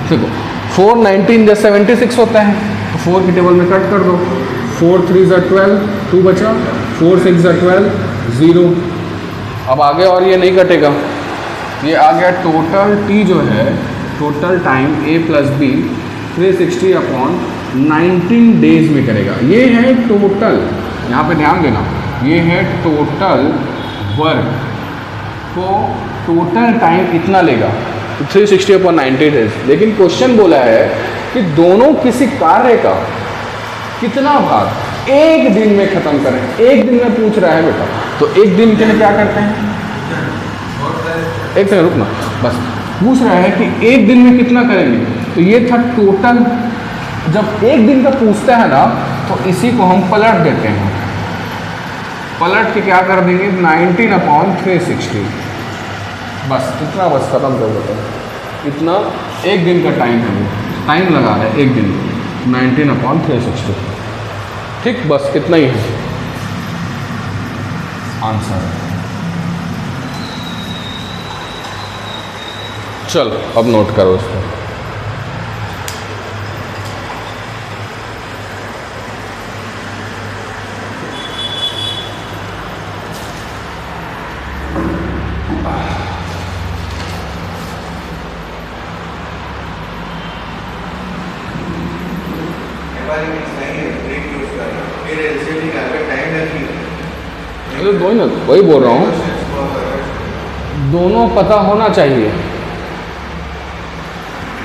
देखो 4 19 जा 76 होता है, तो 4 के टेबल में कट कर दो, 4 3 जा 12, 2 बचा, 4 6 जा 12, 0। अब आगे और ये नहीं कटेगा, ये आ गया टोटल टी जो है, टोटल टाइम ए प्लस बी 360/19 डेज में करेगा। ये है टोटल, यहाँ पे ध्यान देना, ये है टोटल वर्क, तो टोटल टाइम इतना लेगा 360/19 डेज। लेकिन क्वेश्चन बोला है कि दोनों किसी कार्य का कितना भाग एक दिन में खत्म करें। एक दिन में पूछ रहा है बेटा, तो एक दिन के लिए क्या करते हैं? एक सेकंड रुकना, बस पूछ रहा है कि एक दिन में कितना करेंगे, तो ये था टोटल। जब एक दिन का पूछता है ना, तो इसी को हम पलट देते हैं, पलट के क्या कर देंगे? 19/360, बस इतना, बस खत्म कर देते हैं। इतना एक दिन का टाइम है, टाइम लगा है एक दिन, 19/360। ठीक, बस इतना ही है आंसर। चल अब नोट करो इसको। दो ना, वही बोल रहा हूँ, दोनों पता होना चाहिए।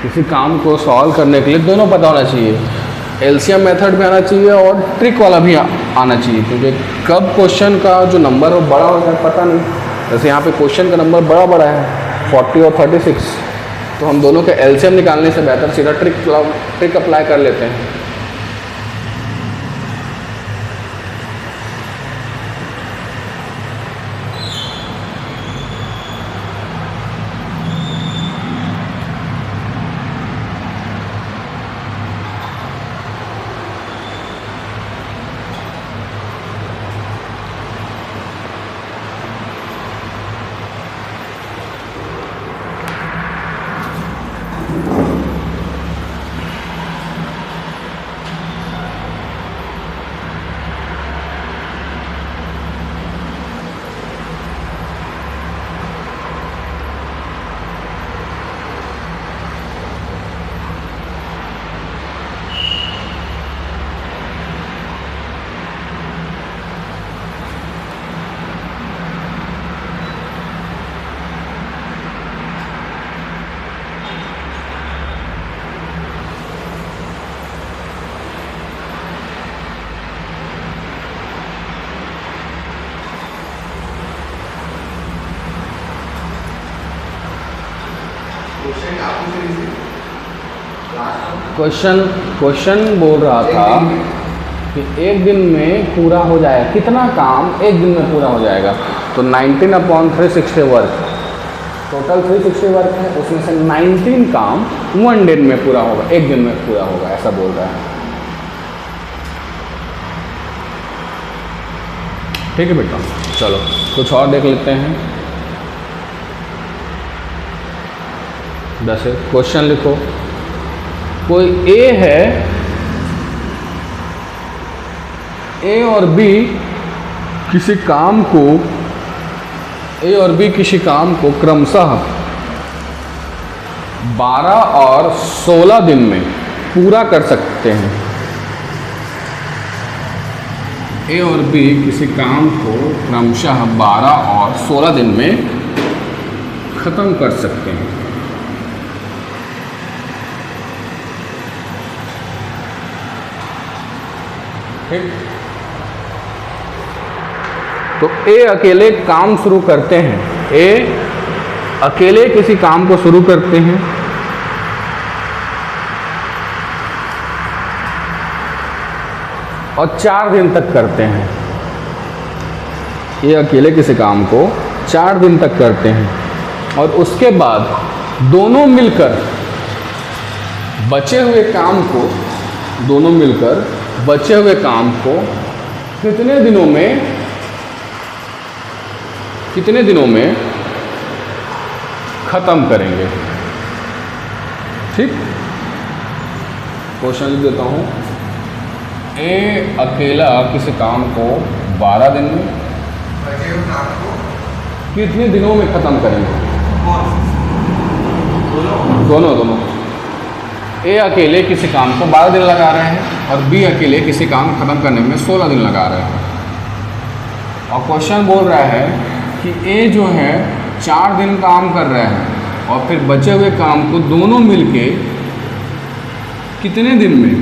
किसी काम को सॉल्व करने के लिए दोनों पता होना चाहिए, एलसीएम मेथड भी आना चाहिए और ट्रिक वाला भी आना चाहिए, क्योंकि कब क्वेश्चन का जो नंबर हो बड़ा हो जाए पता नहीं। जैसे यहाँ पे क्वेश्चन का नंबर बड़ा बड़ा है 40 और 36, तो हम दोनों के एलसीएम निकालने से बेहतर सीधा ट्रिक अप्लाई कर लेते हैं। क्वेश्चन बोल रहा था कि एक दिन में पूरा हो जाएगा, कितना काम एक दिन में पूरा हो जाएगा, तो 19/360 वर्क, टोटल 360 वर्क है, उसमें से 19 काम 1 दिन में पूरा होगा, एक दिन में पूरा होगा, ऐसा बोल रहा है। ठीक है बेटा, चलो कुछ और देख लेते हैं। जैसे क्वेश्चन लिखो, कोई ए है, ए और बी किसी काम को क्रमशः 12 और 16 दिन में पूरा कर सकते हैं। ए और बी किसी काम को क्रमशः 12 और 16 दिन में खत्म कर सकते हैं। ठीक, तो ए अकेले काम शुरू करते हैं, ए अकेले किसी काम को शुरू करते हैं और 4 दिन तक करते हैं। ये अकेले किसी काम को 4 दिन तक करते हैं और उसके बाद दोनों मिलकर बचे हुए काम को कितने दिनों में खत्म करेंगे। ठीक, क्वेश्चन लिख देता हूं। ए अकेला किसी काम को 12 दिन में कितने दिनों में खत्म करेंगे? दोनों। ए अकेले किसी काम को 12 दिन लगा रहे हैं और बी अकेले किसी काम को खत्म करने में 16 दिन लगा रहे हैं। और क्वेश्चन बोल रहा है कि ए जो है 4 दिन काम कर रहे हैं और फिर बचे हुए काम को दोनों मिलके कितने दिन में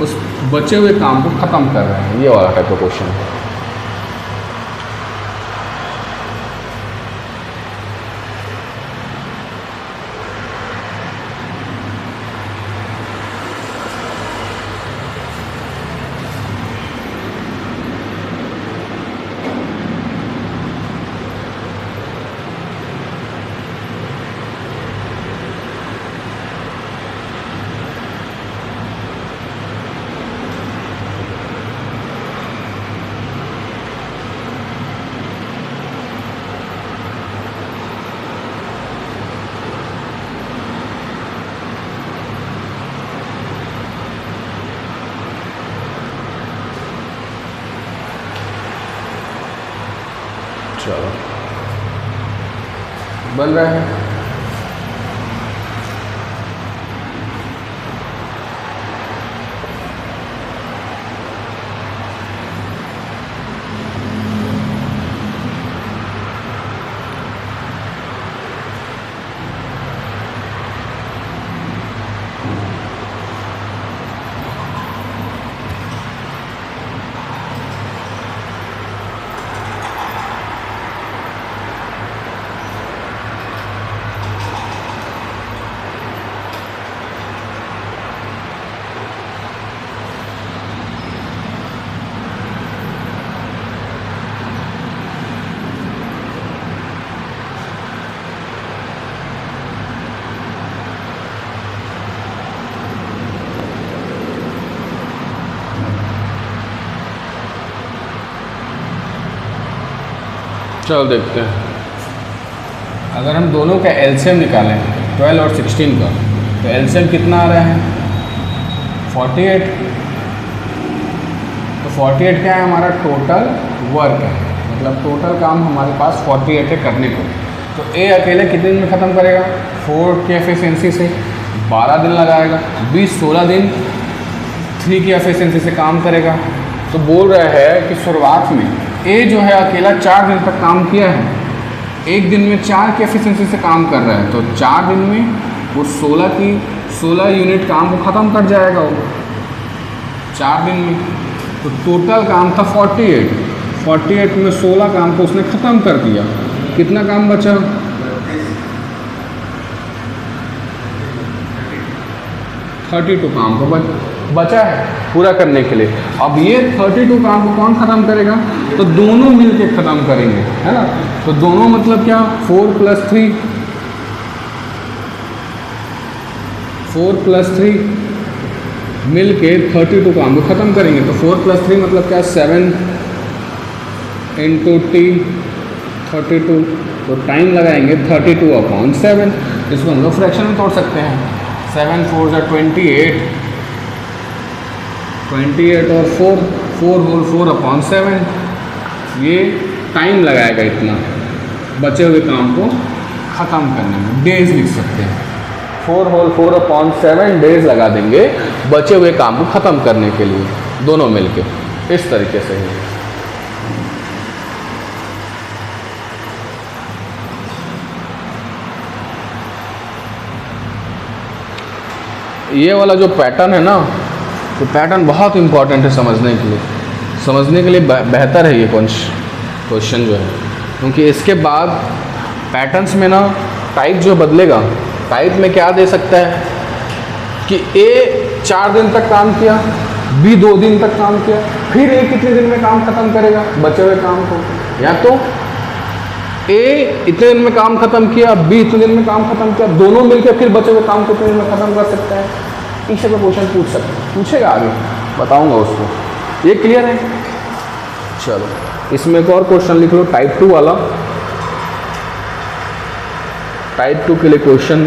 उस बचे हुए काम को ख़त्म कर रहे हैं। ये वाला टाइप का क्वेश्चन है। चलो बन रहा है। चलो देखते हैं, अगर हम दोनों का एलसीएम निकालें 12 और 16 का, तो एलसीएम कितना आ रहा है 48। तो 48 क्या है हमारा टोटल वर्क है, मतलब टोटल काम हमारे पास 48 है करने को। तो ए अकेले कितने दिन में ख़त्म करेगा? 4 की एफिशिएंसी से 12 दिन लगाएगा, 16 दिन 3 की एफिशिएंसी से काम करेगा। तो बोल रहा है कि शुरुआत में ए जो है अकेला 4 दिन तक काम किया है, एक दिन में 4 की एफिशिएंसी से काम कर रहा है, तो 4 दिन में वो 16 यूनिट काम को ख़त्म कर जाएगा वो 4 दिन में। तो टोटल काम था 48 में 16 काम को उसने ख़त्म कर दिया। कितना काम बचा? 32 काम को बचा है पूरा करने के लिए। अब ये 32 काम को कौन ख़त्म करेगा? तो दोनों मिलके ख़त्म करेंगे, है ना। तो दोनों मतलब क्या? 4 + 3 मिलके 32 काम को ख़त्म करेंगे। तो 4 + 3 मतलब क्या? 7 इंटू टी 32, तो टाइम लगाएंगे 32/7। इसको हम लोग फ्रैक्शन में तोड़ सकते हैं। 7 4 ज़ा 28, 28 और 4 होल 4/7। ये टाइम लगाएगा इतना बचे हुए काम को ख़त्म करने में। डेज लिख सकते हैं, 4 होल 4/7 डेज लगा देंगे बचे हुए काम को ख़त्म करने के लिए, दोनों मिलके इस तरीके से ही। ये वाला जो पैटर्न है ना, तो पैटर्न बहुत इंपॉर्टेंट है समझने के लिए बेहतर है ये क्वेश्चन जो है, क्योंकि इसके बाद पैटर्न्स में ना टाइप जो बदलेगा। टाइप में क्या दे सकता है कि ए 4 दिन तक काम किया, बी 2 दिन तक काम किया, फिर ए कितने दिन में काम खत्म करेगा बचे हुए काम को, या तो ए इतने दिन में काम खत्म किया, बी इतने दिन में काम खत्म किया, दोनों मिलकर फिर बचे हुए काम को कितने दिन में खत्म कर सकता है। इस तरह का क्वेश्चन पूछेगा आगे, बताऊंगा उसको। ये क्लियर है? चलो इसमें एक और क्वेश्चन लिख लो, टाइप 2 वाला। टाइप 2 के लिए क्वेश्चन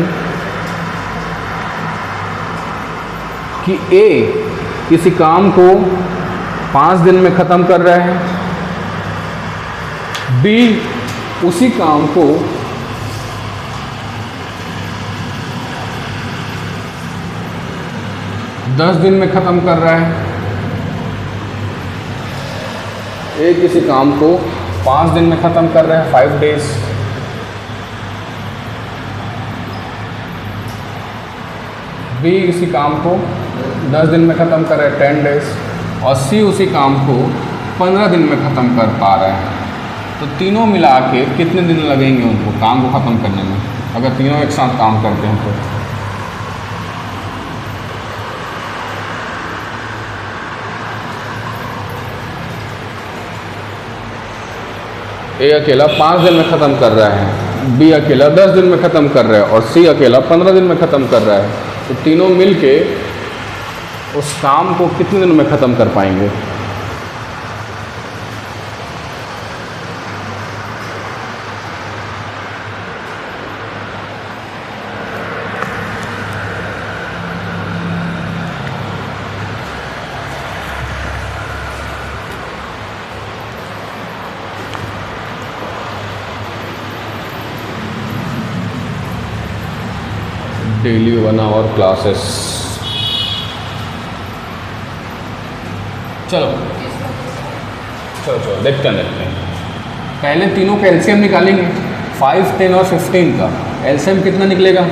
कि ए किसी काम को 5 दिन में खत्म कर रहा है, बी उसी काम को 10 दिन में खत्म कर रहा है। ए किसी काम को 5 दिन में खत्म कर रहा है, 5 डेज। बी किसी काम को 10 दिन में ख़त्म कर रहा है, 10 डेज। और सी उसी काम को 15 दिन में ख़त्म कर पा रहा है। तो तीनों मिला के कितने दिन लगेंगे उनको काम को ख़त्म करने में, अगर तीनों एक साथ काम करते हैं तो? ए अकेला 5 दिन में ख़त्म कर रहा है, बी अकेला 10 दिन में ख़त्म कर रहा है, और सी अकेला 15 दिन में ख़त्म कर रहा है। तो तीनों मिलके उस काम को कितने दिन में ख़त्म कर पाएंगे? Daily 1 hour classes. चलो देखते हैं। पहले तीनों का एलसीएम निकालेंगे, 5, 10 और 15 का एलसीएम कितना निकलेगा?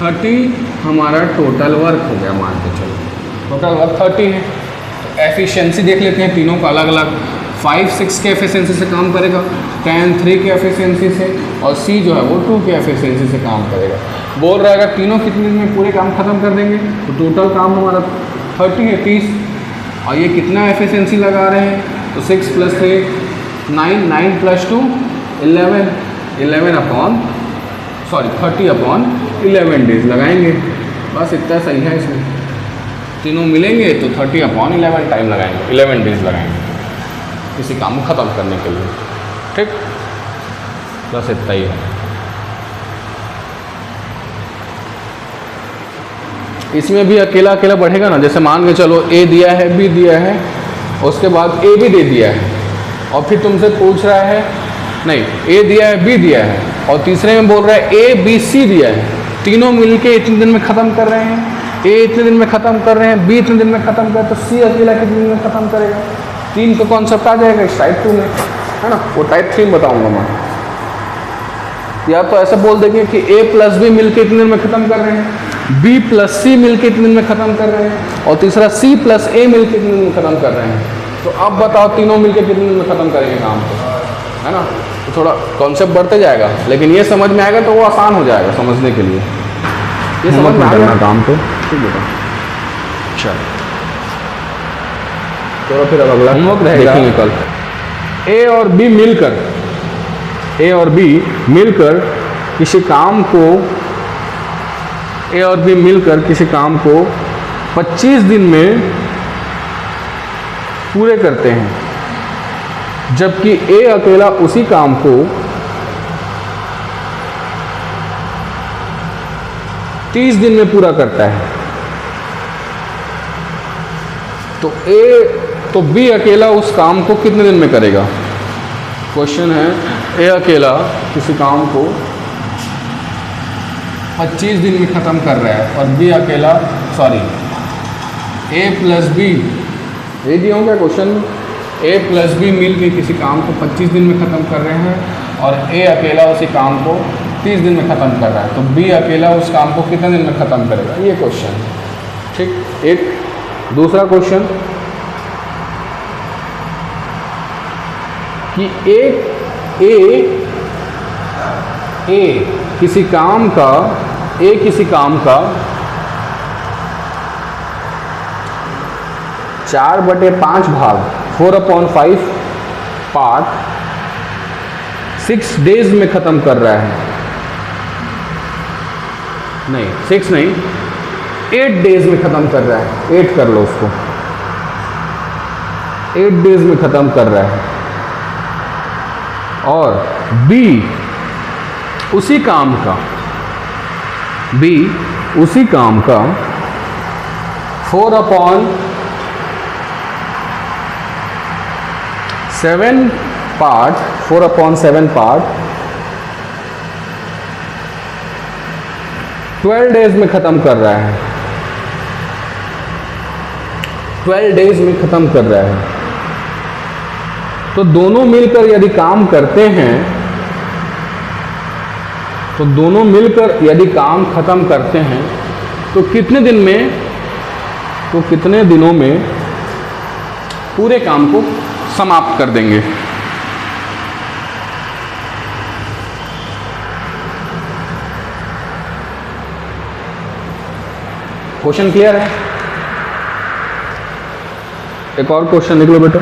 30 हमारा टोटल वर्क हो गया, मान के चलो टोटल वर्क 30 है। तो एफिशिएंसी देख लेते हैं तीनों का अलग अलग। 5 6 के एफिशिएंसी से काम करेगा, 10 3 के एफिशिएंसी से, और सी जो है वो 2 के एफिशिएंसी से काम करेगा। बोल रहा है अगर तीनों कितने दिन में पूरे काम खत्म कर देंगे तो टोटल काम हमारा 30 है, 30। और ये कितना एफिशिएंसी लगा रहे हैं? तो 6 + 3 9, 9 + 2 11, 30/11 डेज लगाएंगे। बस इतना सही है। इसमें तीनों मिलेंगे तो 30/11 टाइम लगाएंगे, 11 डेज लगाएंगे किसी काम को ख़त्म करने के लिए। ठीक, बस इतना ही है। इसमें भी अकेला अकेला बढ़ेगा ना, जैसे मान के चलो ए दिया है, बी दिया है, उसके बाद ए भी दे दिया है, और फिर तुमसे पूछ रहा है, नहीं ए दिया है, बी दिया है, और तीसरे में बोल रहा है ए बी सी दिया है। तीनों मिलके इतने दिन में ख़त्म कर रहे हैं, ए इतने दिन में ख़त्म कर रहे हैं, बी इतने दिन में ख़त्म कर, तो सी अकेला कितने दिन में ख़त्म करेगा? 3 का कॉन्सेप्ट आ जाएगा इस टाइप 2 में, है ना। वो टाइप 3 बताऊंगा मैं। या तो ऐसे बोल देंगे कि ए प्लस बी मिलके इतने दिन में ख़त्म कर रहे हैं, बी प्लस सी मिलके इतने दिन में ख़त्म कर रहे हैं, और तीसरा सी प्लस ए मिलके इतने दिन में ख़त्म कर रहे हैं। तो अब बताओ तीनों मिलके कितने दिन में ख़त्म करेंगे काम को, है ना। तो थोड़ा कॉन्सेप्ट बढ़ते जाएगा, लेकिन ये समझ में आएगा तो वो आसान हो जाएगा समझने के लिए। ये समझ में आएगा काम तो ठीक बेटा। चलो तो फिर अब अगला होमवर्क रहेगा, देखेंगे कल। ए और बी मिलकर किसी काम को 25 दिन में पूरे करते हैं, जबकि ए अकेला उसी काम को 30 दिन में पूरा करता है। तो बी अकेला उस काम को कितने दिन में करेगा? क्वेश्चन है, ए अकेला किसी काम को 25 दिन में ख़त्म कर रहा है और बी अकेला ए प्लस बी, ये दिया होगा क्वेश्चन, ए प्लस बी मिल के किसी काम को 25 दिन में ख़त्म कर रहे हैं और ए अकेला उसी काम को 30 दिन में ख़त्म कर रहा है, तो बी अकेला उस काम को कितने दिन में ख़त्म करेगा? ये क्वेश्चन। ठीक, एक दूसरा क्वेश्चन कि ए किसी काम का 4/5 भाग 4/5 पार्ट 6 डेज में ख़त्म कर रहा है, नहीं 6 नहीं 8 डेज में ख़त्म कर रहा है, 8 कर लो उसको, 8 डेज में ख़त्म कर रहा है, और बी उसी काम का 4/7 पार्ट 12 डेज में ख़त्म कर रहा है, 12 डेज में ख़त्म कर रहा है। तो दोनों मिलकर यदि काम करते हैं, तो दोनों मिलकर यदि काम खत्म करते हैं तो कितने दिन में, तो कितने दिनों में पूरे काम को समाप्त कर देंगे? क्वेश्चन क्लियर है? एक और क्वेश्चन लिख लो बेटा।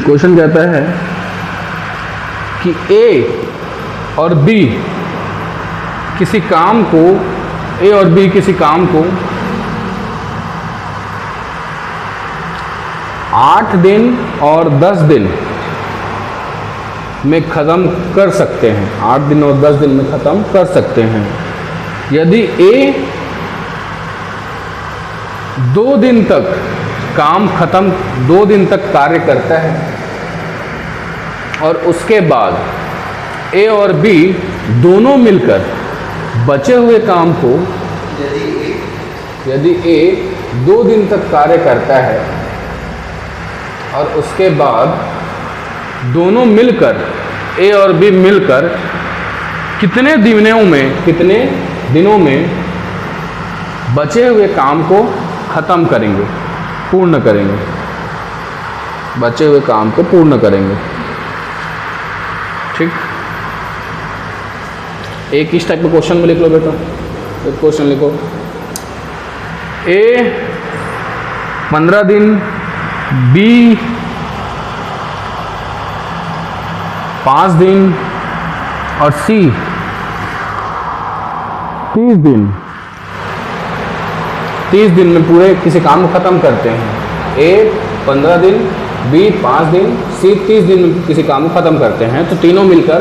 क्वेश्चन कहता है कि ए और बी किसी काम को 8 दिन और 10 दिन में ख़त्म कर सकते हैं, 8 दिन और 10 दिन में ख़त्म कर सकते हैं। यदि ए 2 दिन तक काम खत्म, 2 दिन तक कार्य करता है और उसके बाद ए और बी दोनों मिलकर बचे हुए काम को, यदि ए 2 दिन तक कार्य करता है और उसके बाद दोनों मिलकर ए और बी मिलकर कितने दिनों में बचे हुए काम को ख़त्म करेंगे, पूर्ण करेंगे, बचे हुए काम को पूर्ण करेंगे। ठीक, एक इस टाइप का क्वेश्चन में लिख लो बेटा। एक क्वेश्चन लिखो, ए 15 दिन, बी 5 दिन और सी 30 दिन में पूरे किसी काम को ख़त्म करते हैं। ए 15 दिन, बी 5 दिन, सी 30 दिन में किसी काम को ख़त्म करते हैं, तो तीनों मिलकर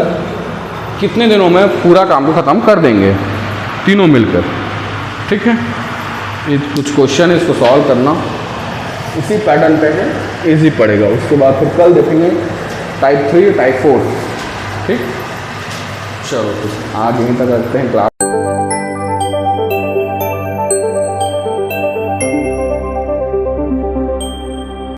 कितने दिनों में पूरा काम को ख़त्म कर देंगे? तीनों मिलकर। ठीक है, ये कुछ क्वेश्चन है, इसको सॉल्व करना इसी पैटर्न पे है, इजी पड़ेगा। उसके बाद फिर कल देखेंगे टाइप 3 टाइप 4। ठीक, चलो आज यहीं तक रखते हैं क्लास।